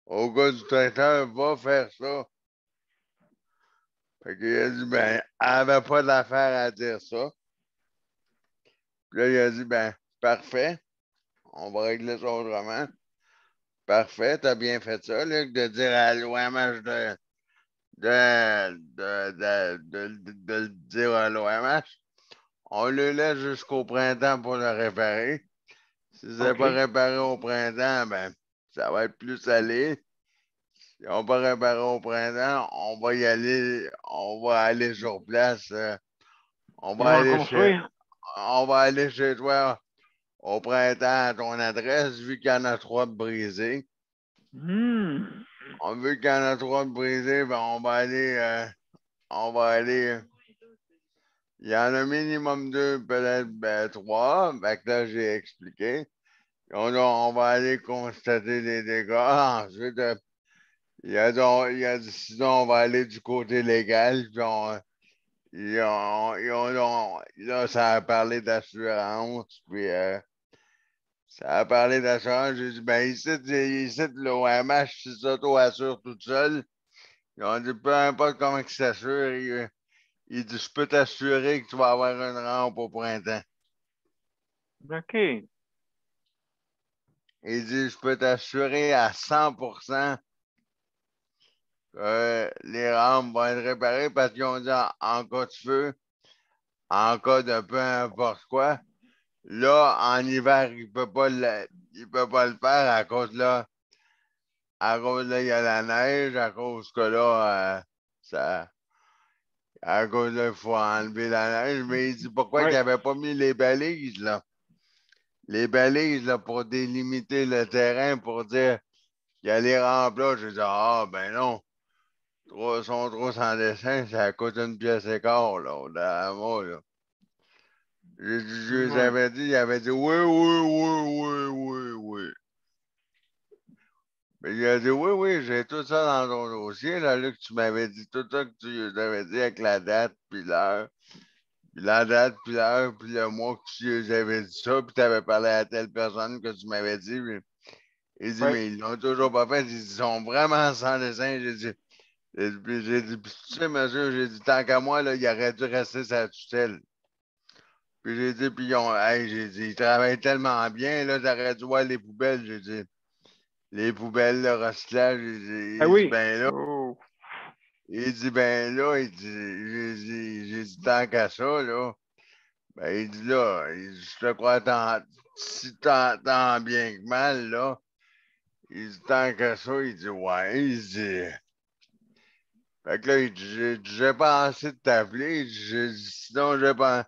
au gars du tracteur, va faire ça. Fait qu'il a dit, ben, elle n'avait pas d'affaire à dire ça. Puis là, il a dit, ben, parfait, on va régler ça autrement. Parfait, t'as bien fait ça, Luc, de dire à l'OMH de le dire à l'OMH. On le laisse jusqu'au printemps pour le réparer. Si c'est pas réparé au printemps, ben, ça va être plus salé. Si on va réparer au printemps, on va aller sur place. On va aller chez toi au printemps à ton adresse, vu qu'il y en a 3 de brisés. Vu qu'il y en a 3 de brisés, ben, on va aller. Il y en a minimum 2, peut-être 3. Fait que là, j'ai expliqué. On va aller constater les dégâts. Ensuite, il a dit sinon, on va aller du côté légal. Puis là, ça a parlé d'assurance. Puis ça a parlé d'assurance. J'ai dit, ben ici l'OMH, si s'auto-assure toute seule. Ils ont dit, peu importe comment il s'assure, il dit, je peux t'assurer que tu vas avoir une rampe au printemps. OK. Il dit, je peux t'assurer à 100% que les rampes vont être réparées parce qu'ils ont dit en cas de feu, en cas de peu importe quoi. Là, en hiver, il ne peut pas le faire à cause là, il y a la neige, à cause que là, à cause là, il faut enlever la neige. Mais il dit pourquoi il n'avait pas mis les balises là? les balises là, pour délimiter le terrain, pour dire qu'il y a les remplis. J'ai dit, ah, ben non, sont trop sans dessin, ça coûte une pièce et quart, là, dans moi, là. Je les avais dit, il avait dit, oui, oui, oui, oui, oui, oui. Mais il a dit, oui, oui, j'ai tout ça dans ton dossier, là, que tu m'avais dit, tout ça que tu avais dit avec la date, puis l'heure. Puis la date, puis l'heure, puis le mois que tu avais dit ça, puis tu avais parlé à telle personne que tu m'avais dit. Il dit, mais ils l'ont toujours pas fait. Ils sont vraiment sans dessin. J'ai dit, puis tu sais, monsieur, j'ai dit, tant qu'à moi, là, il aurait dû rester sa tutelle. Puis j'ai dit, puis j'ai dit, ils travaillent tellement bien, là, t'aurais dû voir les poubelles. J'ai dit, les poubelles, le recyclage, Ah oui. ben là. Oh. Il dit, ben là, j'ai dit, tant qu'à ça, là. Ben, il dit là, je te crois si tant bien que mal, là. Il dit tant que ça, il dit ouais, il dit. Fait que là, il dit, j'ai pensé de t'appeler. J'ai dit, sinon, j'ai pas.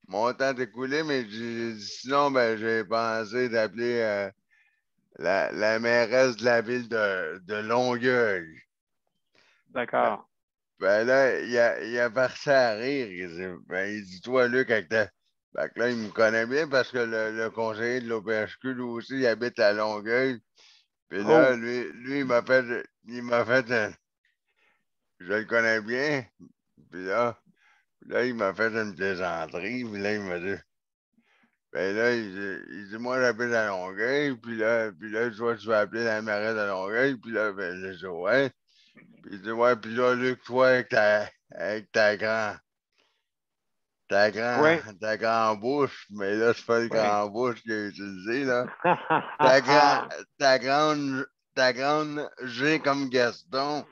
Mon temps est écoulé, mais j'ai dit, sinon, ben, j'ai pensé d'appeler la mairesse de la ville de Longueuil. D'accord. Ben là, il a versé à rire. Il dit, toi, Luc, avec ta. Fait que là, il me connaît bien parce que le conseiller de l'OPHQ, lui aussi, il habite à Longueuil. Puis là, lui il m'a fait, je le connais bien. Puis là, il m'a fait une plaisanterie. Puis là, il m'a dit, ben là, il dit, moi, j'habite à Longueuil. Puis là, je vois, tu vas appeler la mairesse de Longueuil. Puis là, ben, j'ai dit, ouais. Puis il dit, ouais, puis là, Luc, toi, avec ta ta grande bouche, mais là, c'est pas le grand bouche qu'il a utilisé, là. Ta grande G comme Gaston.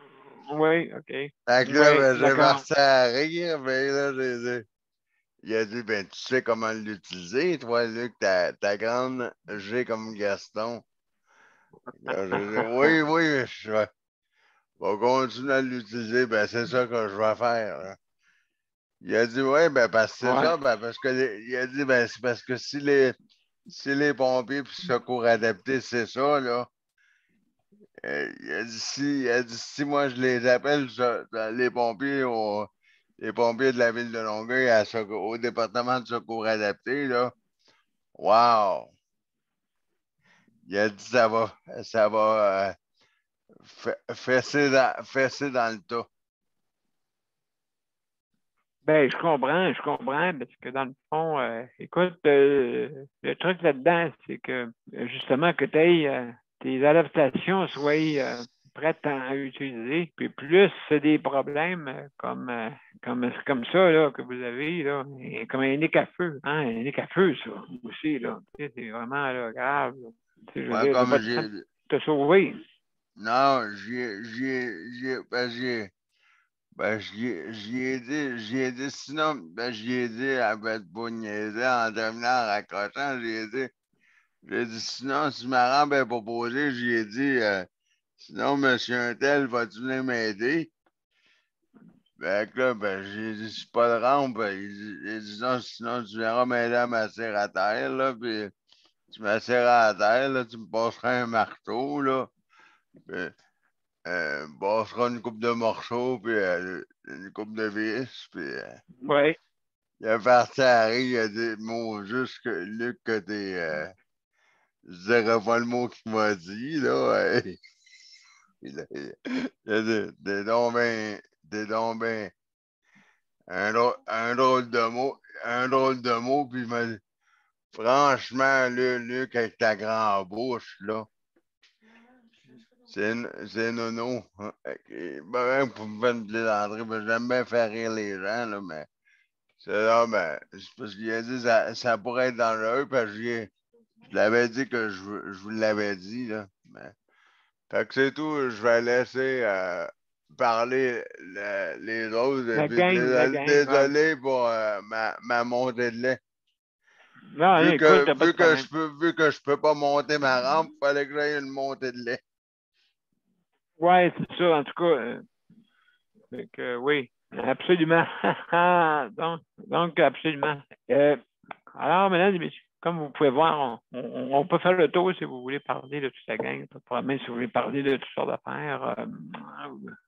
Oui, OK. Fait que là, ben, j'ai versé à rire, mais là, il a dit, ben, tu sais comment l'utiliser, toi, Luc, ta grande G comme Gaston. Là, j'ai dit, oui, oui, je vais continuer à l'utiliser, ben, c'est ça que je vais faire, là. Il a dit, oui, ben, parce que c'est ça, ben, parce que, il a dit, ben, c'est parce que si les pompiers puis secours adaptés, c'est ça, là. Il a dit, si moi je les appelle, les pompiers de la ville de Longueuil au département de secours adapté, là, wow! Il a dit, ça va fesser dans le tas. Ben, je comprends, parce que dans le fond, écoute, le truc là-dedans, c'est que justement que tu aies tes adaptations soient prêtes à utiliser. Puis plus c'est des problèmes comme ça là, que vous avez, là, comme un nick à feu, hein, un nick à feu, ça aussi, là. C'est vraiment là, grave. Je veux dire, Comme te sauver. Non, j'y ai dit, sinon, j'y ai dit, elle va être pas niaiser en terminant, en raccrochant, j'ai dit, sinon, si ma rampe est proposée, j'y ai dit, sinon, monsieur Untel, vas-tu venir m'aider? Fait que là, j'ai dit, c'est pas de rampe. Il dit, non, sinon, tu viendras m'aider à m'asseoir à terre, là, puis tu m'asseoiras à terre, là, tu me passeras un marteau, là, puis passeras une coupe de morceaux, puis une coupe de vis, puis Oui. il a parti à rire, il a dit, mon juste que Luc, que t'es, je dirais pas le mot qu'il m'a dit, là, il a dit, t'es donc ben, un drôle de mot, puis il m'a dit, franchement, là, Luc, avec ta grande bouche, là, c'est nono. Ben, pour me faire une plaisanterie, j'aime bien faire rire les gens, là, mais c'est là, c'est parce qu'il a dit ça pourrait être dangereux, parce que je l'avais dit que je vous l'avais dit, là. Fait que c'est tout, je vais laisser parler les autres. La gang, Désolé pour ma montée de lait. Non, Vu écoute, que je peux pas monter ma rampe, il fallait que j'aille une montée de lait. Oui, c'est ça, en tout cas. Fait que, oui, absolument. donc absolument. Alors, mesdames et messieurs, comme vous pouvez voir, on peut faire le tour si vous voulez parler de toute la gang. Pas de problème si vous voulez parler de toutes sortes d'affaires.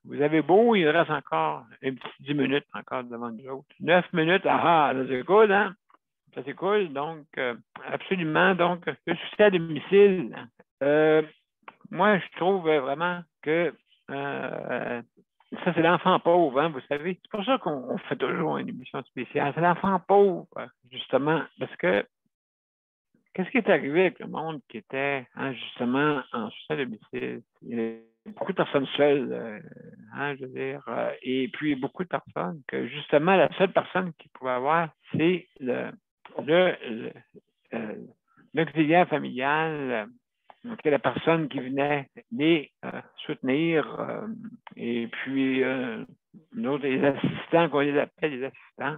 Vous avez beau, il reste encore un petit 10 minutes encore devant nous autres. 9 minutes, ça c'est cool, hein? Ça c'est cool. Donc, absolument. Donc, le succès à domicile. Moi, je trouve vraiment que ça, c'est l'enfant pauvre, hein, vous savez. C'est pour ça qu'on fait toujours une émission spéciale. C'est l'enfant pauvre, justement, parce que qu'est-ce qui est arrivé avec le monde qui était, hein, justement, en succès à domicile? Il y a beaucoup de personnes seules, hein, je veux dire, et puis beaucoup de personnes que, justement, la seule personne qu'ils pouvaient avoir, c'est l'auxiliaire familial, c'est la personne qui venait les soutenir, et puis nous autres, les assistants, qu'on les appelle les assistants,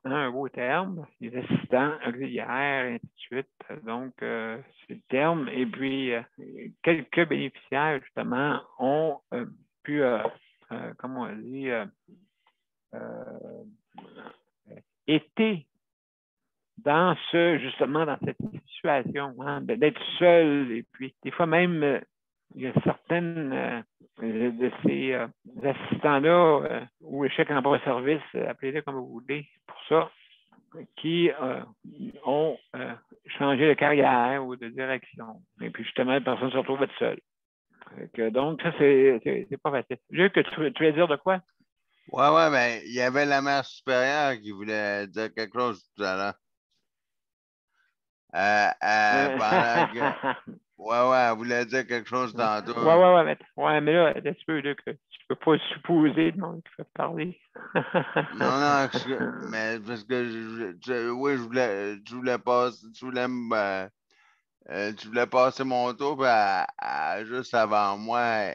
hein, un beau terme, les assistants auxiliaires, et ainsi de suite. Donc, c'est le terme. Et puis, quelques bénéficiaires, justement, ont pu, comment on dit, été justement dans cette situation, hein, d'être seul. Et puis, des fois même, il y a certaines de ces assistants-là, ou échec emploi service, appelez-les comme vous voulez, pour ça, qui ont changé de carrière ou de direction. Et puis, justement, la personne se retrouve être seule. Donc, ça, c'est pas facile. Juste que tu veux dire de quoi? Ouais, mais il y avait la mère supérieure qui voulait dire quelque chose tout à l'heure. Pendant que... Ouais, elle voulait dire quelque chose tantôt. Ouais, mais là, tu peux pas supposer le monde qui fait parler. Non, mais parce que je voulais passer mon tour, puis juste avant moi,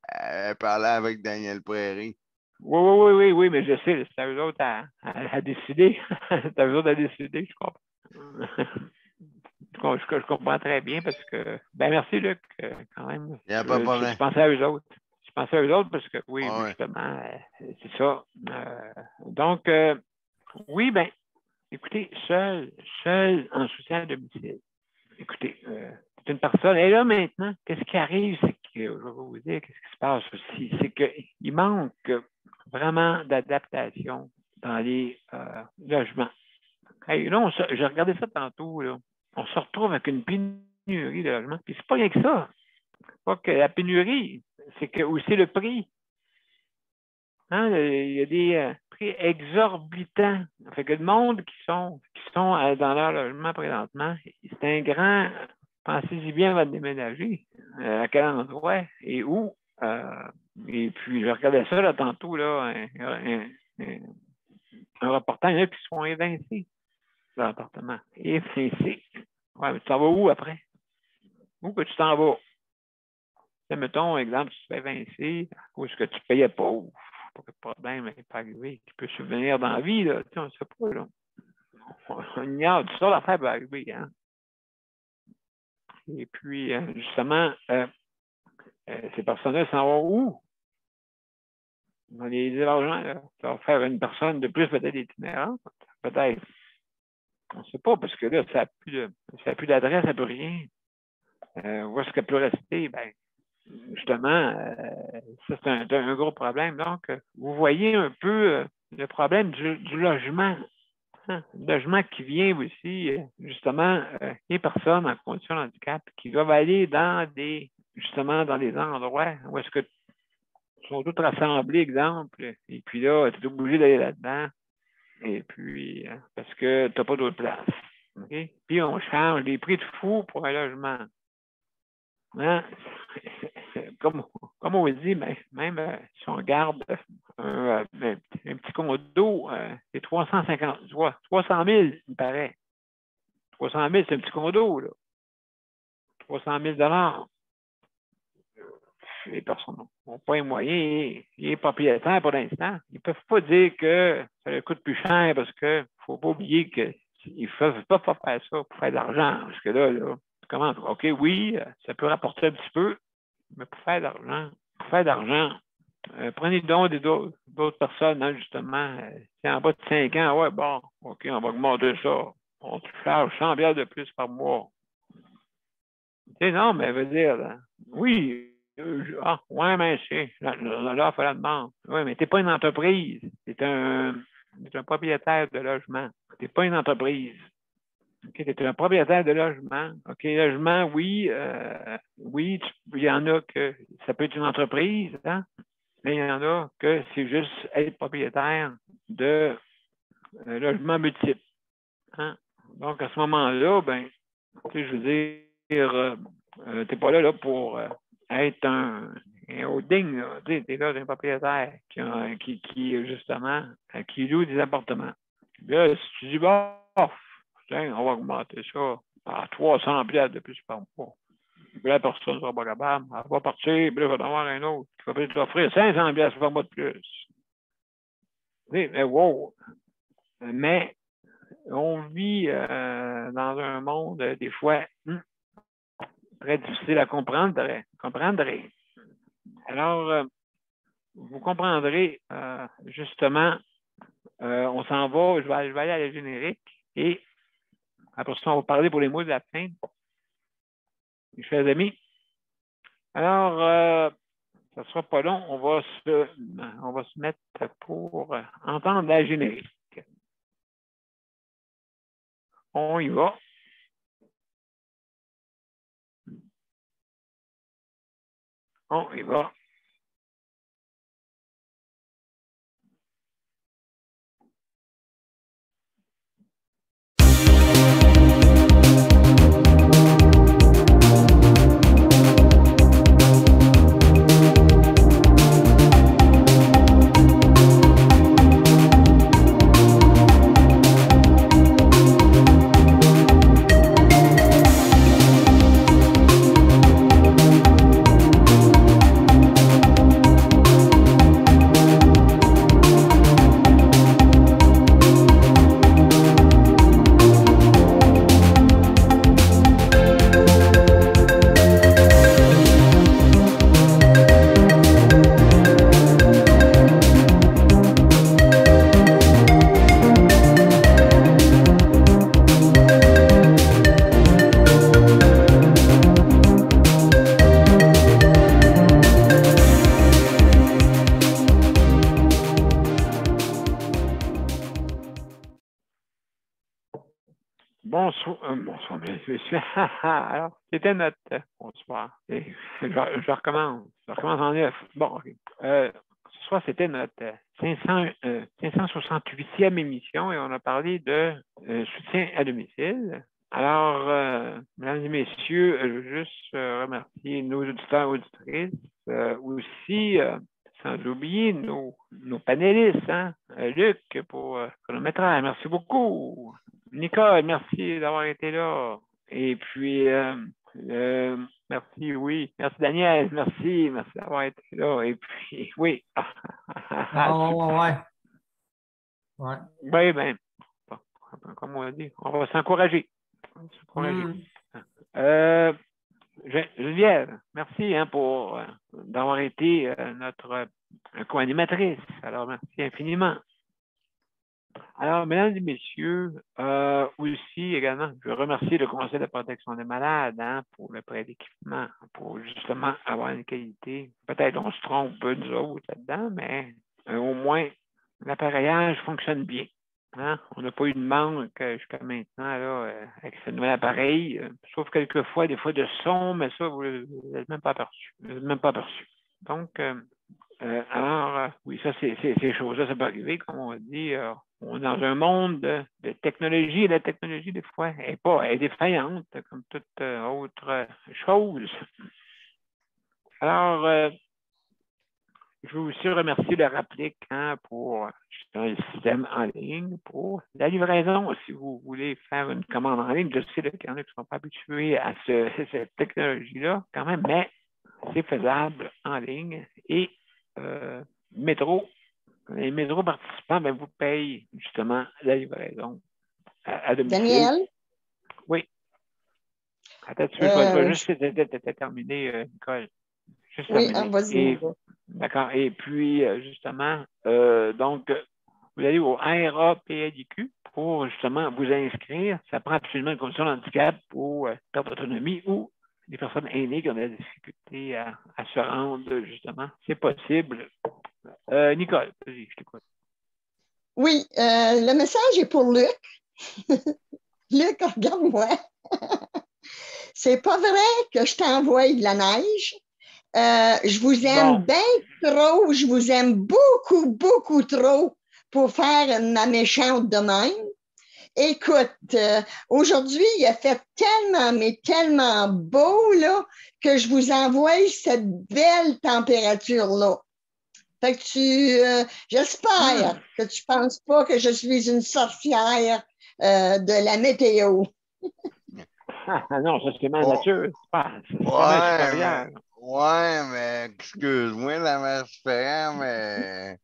elle parlait avec Daniel Prairie. Oui, mais je sais, c'est à eux autres à décider. C'est à eux autres à décider, je crois. Je comprends très bien parce que. Ben, merci, Luc, quand même. Il n'y a pas de problème. Je pensais à eux autres. Je pensais à eux autres parce que, oui, justement, c'est ça. Donc, oui, ben, écoutez, seul en soutien à domicile. Écoutez, c'est une personne. Et là, maintenant, qu'est-ce qui arrive? C'est que, je vais vous dire, qu'est-ce qui se passe aussi? C'est qu'il manque vraiment d'adaptation dans les logements. Hey, là, j'ai regardé ça tantôt, là. On se retrouve avec une pénurie de logements. Puis c'est pas rien que ça. C'est pas que la pénurie, c'est que aussi le prix. Hein, il y a des prix exorbitants. Fait que le monde qui sont dans leur logement présentement, c'est un grand. Pensez-y bien avant de déménager. À quel endroit et où. Et puis, je regardais ça là, tantôt, là, un reportage, il y en a qui se font évincer de l'appartement. Évincé. Ouais, mais tu t'en vas où après? Où que tu t'en vas? Mettons, exemple, tu te fais évincer, ou est-ce que tu payais pas? Pas de problème, il peut arriver, qui peut subvenir dans la vie, là. Tu sais, on ne sait pas, là. On ignore, tout ça, l'affaire peut arriver, hein. Et puis, justement, ces personnes-là s'en vont où? Dans les hébergements, là. Ça va faire une personne de plus, peut-être itinérante, peut-être. On ne sait pas, parce que là, ça n'a plus d'adresse, ça n'a plus rien. Où est-ce qu'elle peut rester? Ben, justement, ça, c'est un gros problème. Donc, vous voyez un peu le problème du logement. Hein? Le logement qui vient aussi, justement, les personnes en condition de handicap qui doivent aller dans des endroits où est-ce que sont tous rassemblés, exemple, et puis là, tu es obligé d'aller là-dedans. Et puis, parce que tu n'as pas d'autre place. Okay? Puis, on change les prix de fou pour un logement. Hein? Comme on dit, même si on garde un petit condo, c'est 300 000, il me paraît. 300 000, c'est un petit condo, là. 300 000 les personnes n'ont pas les moyens. Les propriétaires, pour l'instant, ils ne peuvent pas dire que ça leur coûte plus cher parce qu'il ne faut pas oublier qu'ils ne peuvent pas faire ça pour faire de l'argent. Parce que là, comment? OK, oui, ça peut rapporter un petit peu, mais pour faire de l'argent, prenez donc d'autres personnes, hein, justement. C'est en bas de 5 ans, ouais, bon, OK, on va augmenter ça. on te charge 100 $ de plus par mois. Tu sais, non, mais veut dire, là, oui, ouais, mais c'est l'offre et la demande. Oui, mais tu n'es pas une entreprise. Tu es un propriétaire de logement. Tu n'es pas une entreprise. Okay, tu es un propriétaire de logement. OK, logement, oui, oui, il y en a que ça peut être une entreprise, hein, mais il y en a que c'est juste être propriétaire de logements multiples. Hein? Donc, à ce moment-là, ben, tu sais, je veux dire, tu n'es pas là pour être un holding. Tu es là un propriétaire qui justement, qui loue des appartements. Là, si tu dis, bon, on va augmenter ça à 300 $ de plus par mois. Puis la personne ne sera pas capable. Elle va partir, puis là, il va y avoir un autre qui va peut-être t'offrir 500 $ par mois de plus. Oui, mais wow! Mais on vit dans un monde, des fois, très difficile à comprendre. Alors, vous comprendrez, justement, on s'en va, je vais aller à la générique et après ça, on va parler pour les mots de la fin. Chers amis. Alors, ça ne sera pas long, on va se mettre pour entendre la générique. On y va. On y va. Bonsoir, monsieur. Alors, c'était notre... Bonsoir. Je recommence. Je recommence en neuf. Bon, OK. Ce soir, c'était notre 568e émission et on a parlé de soutien à domicile. Alors, mesdames et messieurs, je veux juste remercier nos auditeurs et auditrices. Aussi, sans oublier nos panélistes, hein? Luc pour chronométrage. Merci beaucoup. Nicole, merci d'avoir été là. Et puis, merci, oui. Merci, Daniel. Merci d'avoir été là. Et puis, oui. Ouais. Oui, bien, comme on dit, on va s'encourager. Geneviève, merci pour d'avoir été notre co-animatrice. Alors, merci infiniment. Alors, mesdames et messieurs, aussi également, je veux remercier le Conseil de protection des malades pour le prêt d'équipement, pour justement avoir une qualité. Peut-être on se trompe, nous autres, là-dedans, mais au moins, l'appareillage fonctionne bien. Hein? On n'a pas eu de manque jusqu'à maintenant là, avec ce nouvel appareil, sauf quelquefois, des fois de son, mais ça, vous n'êtes même pas aperçu. Donc, alors, oui, ça, ces choses-là, ça peut arriver, comme on dit. On est dans un monde de technologie, et la technologie, des fois, est défaillante, comme toute autre chose. Alors, je veux aussi remercier le Rapplique pour le système en ligne, pour la livraison, si vous voulez faire une commande en ligne. Je sais qu'il y en a qui ne sont pas habitués à cette technologie-là, quand même, mais c'est faisable en ligne. Et les métros participants vous payent justement la livraison à domicile. Daniel? Oui. Attends, je vais juste terminer, Nicole. Juste oui, terminer. vas-y. D'accord. Et puis, justement, donc, vous allez au RAPLIQ pour justement vous inscrire. Ça prend absolument une condition de handicap ou perte d'autonomie ou des personnes aînées qui ont des difficultés à se rendre, justement. C'est possible. Nicole, vas-y, je t'écoute. Oui, le message est pour Luc. Luc, regarde-moi. C'est pas vrai que je t'envoie de la neige. Je vous aime bien trop. Je vous aime beaucoup, beaucoup trop pour faire ma méchante de même. Écoute, aujourd'hui, il a fait tellement, mais tellement beau, là, que je vous envoie cette belle température-là. Fait que j'espère que tu ne penses pas que je suis une sorcière de la météo. Ah non, ça c'est ma nature. Ouais, mais excuse-moi, la mère supérieure, mais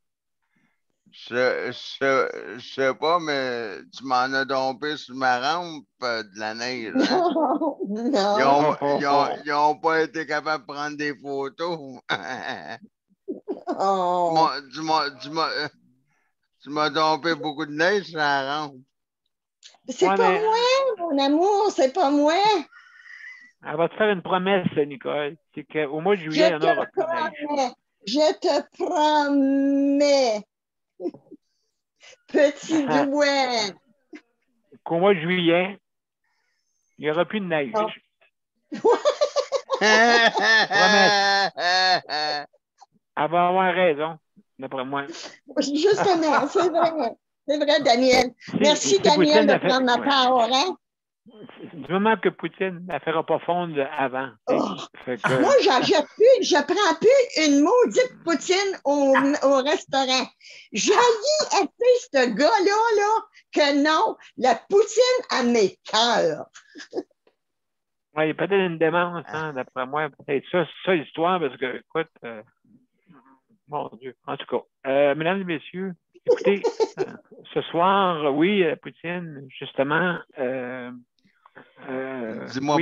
je sais pas, mais tu m'en as dompé sur ma rampe de la neige. Hein? Non. Ils ont pas été capables de prendre des photos. Oh. Tu m'as dompé beaucoup de neige sur la rampe. C'est pas moi, mon amour, c'est pas moi. Elle va te faire une promesse, Nicole. C'est qu'au mois de juillet, il y en aura plus de neige. Je te promets. Petit doigt. Qu'au mois de juillet, il n'y aura plus de neige. Promesse. Elle va avoir raison, d'après moi. Justement, c'est vrai. C'est vrai, Daniel. Merci, Daniel, de prendre ma part. Hein? Du moment que Poutine ne la fera pas fondre avant. Oh. Moi, je prends plus une maudite poutine au restaurant. J'haïs assez ce gars-là, là, que non, la poutine à mes cœurs. Oui, il y a peut-être une démence, hein, d'après moi. Peut-être ça, l'histoire, parce que, écoute, mon Dieu. En tout cas, mesdames et messieurs, écoutez, ce soir, oui, la poutine, justement, dis-moi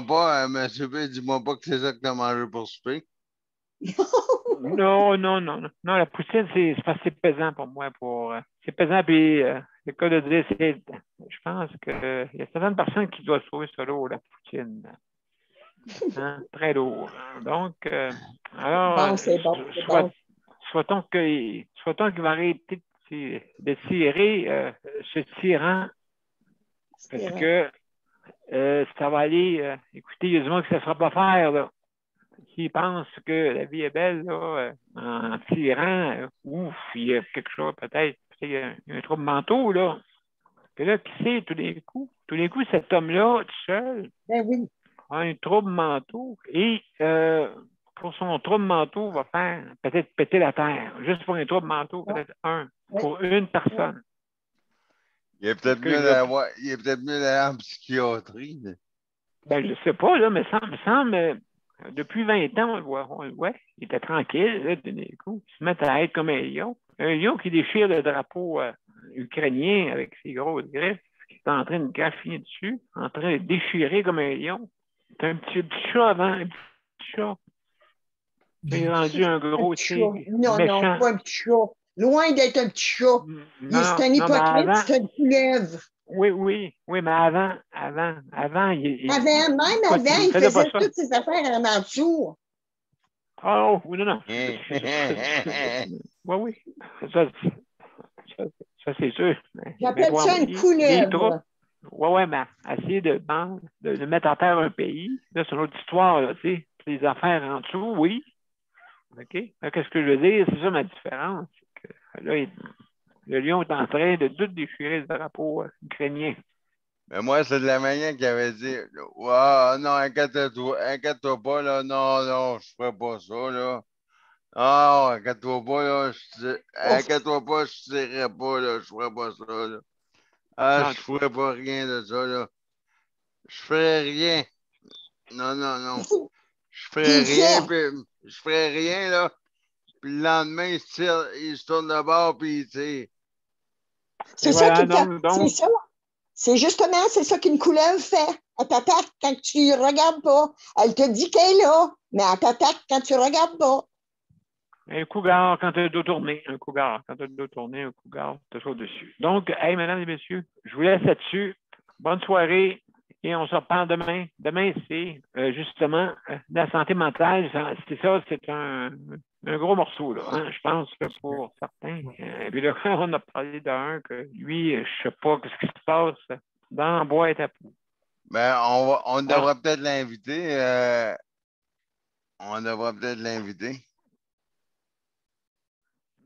pas, M. B, dis-moi pas que c'est ça que tu as mangé pour souper. Non, la poutine, c'est pesant pour moi. C'est pesant, puis le cas de dire, je pense qu'il y a certaines personnes qui doivent trouver ça lourd, la poutine. Hein? Très lourd. Donc, alors, souhaitons qu'il va arrêter de tirer ce tyran, parce que ça va aller, écoutez, il y a du monde que ça ne sera pas faire, là. S'ils pensent que la vie est belle, là, en tirant, ouf, il y a quelque chose, peut-être, il y a un trouble mental, là. Puis là, qui sait, tous les coups, cet homme-là, tout seul, a un trouble mental et pour son trouble mental, va faire peut-être péter la terre. Juste pour un trouble mental, peut-être pour une personne. Il est peut-être mieux d'aller en psychiatrie. Ben, je ne sais pas, là, mais ça me semble, depuis 20 ans, on le voit, il était tranquille, là, d'un coup. Il se met à être comme un lion. Un lion qui déchire le drapeau ukrainien avec ses grosses griffes, qui est en train de graffiner dessus, en train de déchirer comme un lion. C'est un petit chat avant, un petit chat. Il est rendu un gros tigre. Non, pas un petit chat. Loin d'être un petit chat. C'est un hypocrite, c'est une couleuvre. Oui, mais avant, il faisait toutes ses affaires en dessous. Oh, oui, non. Oui. Ça c'est sûr. J'appelle ça une couleuvre. Oui, mais essayer de mettre à terre un pays, là, c'est une autre histoire, là, tu sais. Les affaires en dessous, oui. OK? Qu'est-ce que je veux dire? C'est ça ma différence. C'est que, là, le lion est en train de tout déchirer le drapeau ukrainien. Mais moi, c'est de la manière qu'il avait dit wow, non, inquiète-toi pas, là. Non, je ferai pas ça, là. Non, inquiète-toi pas, là. Inquiète-toi pas, je tirerai pas, là. Je ferai pas ça, là. Ah, je ferai pas rien de ça, là. Je ferai rien. Non. Je ferai rien, là. Puis le lendemain, il se tourne de bord, puis il tire. C'est ça qui c'est ça. C'est justement, c'est ça qu'une couleuvre fait. Elle t'attaque quand tu ne regardes pas. Elle te dit qu'elle est là, mais elle t'attaque quand tu ne regardes pas. Un cougar quand tu as le dos tourné. Un cougar. Quand tu as le dos tourné, un cougar, tu as dessus. Donc, hey, mesdames et messieurs, je vous laisse là-dessus. Bonne soirée et on se reparle demain. Demain, c'est justement la santé mentale. C'est ça, c'est un gros morceau, là, hein, je pense, là, pour certains. Et puis là, on a parlé d'un que lui, je ne sais pas ce qui se passe dans la boîte à poux. Ben, on devrait peut-être l'inviter. On devrait peut-être l'inviter.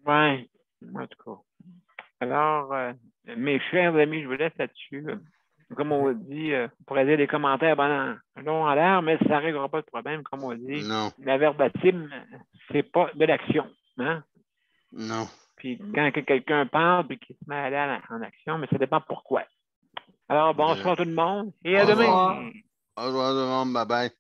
Oui, en tout cas. Alors, mes chers amis, je vous laisse là-dessus. Comme on dit, vous pourrez dire des commentaires long en l'air, mais ça ne réglera pas de problème, comme on dit. Non. La verbatim, c'est pas de l'action. Hein? Non. Puis quand quelqu'un parle et qu'il se met à aller en action, mais ça dépend pourquoi. Alors, bonsoir tout le monde et à demain. Au revoir tout le monde. Bye bye.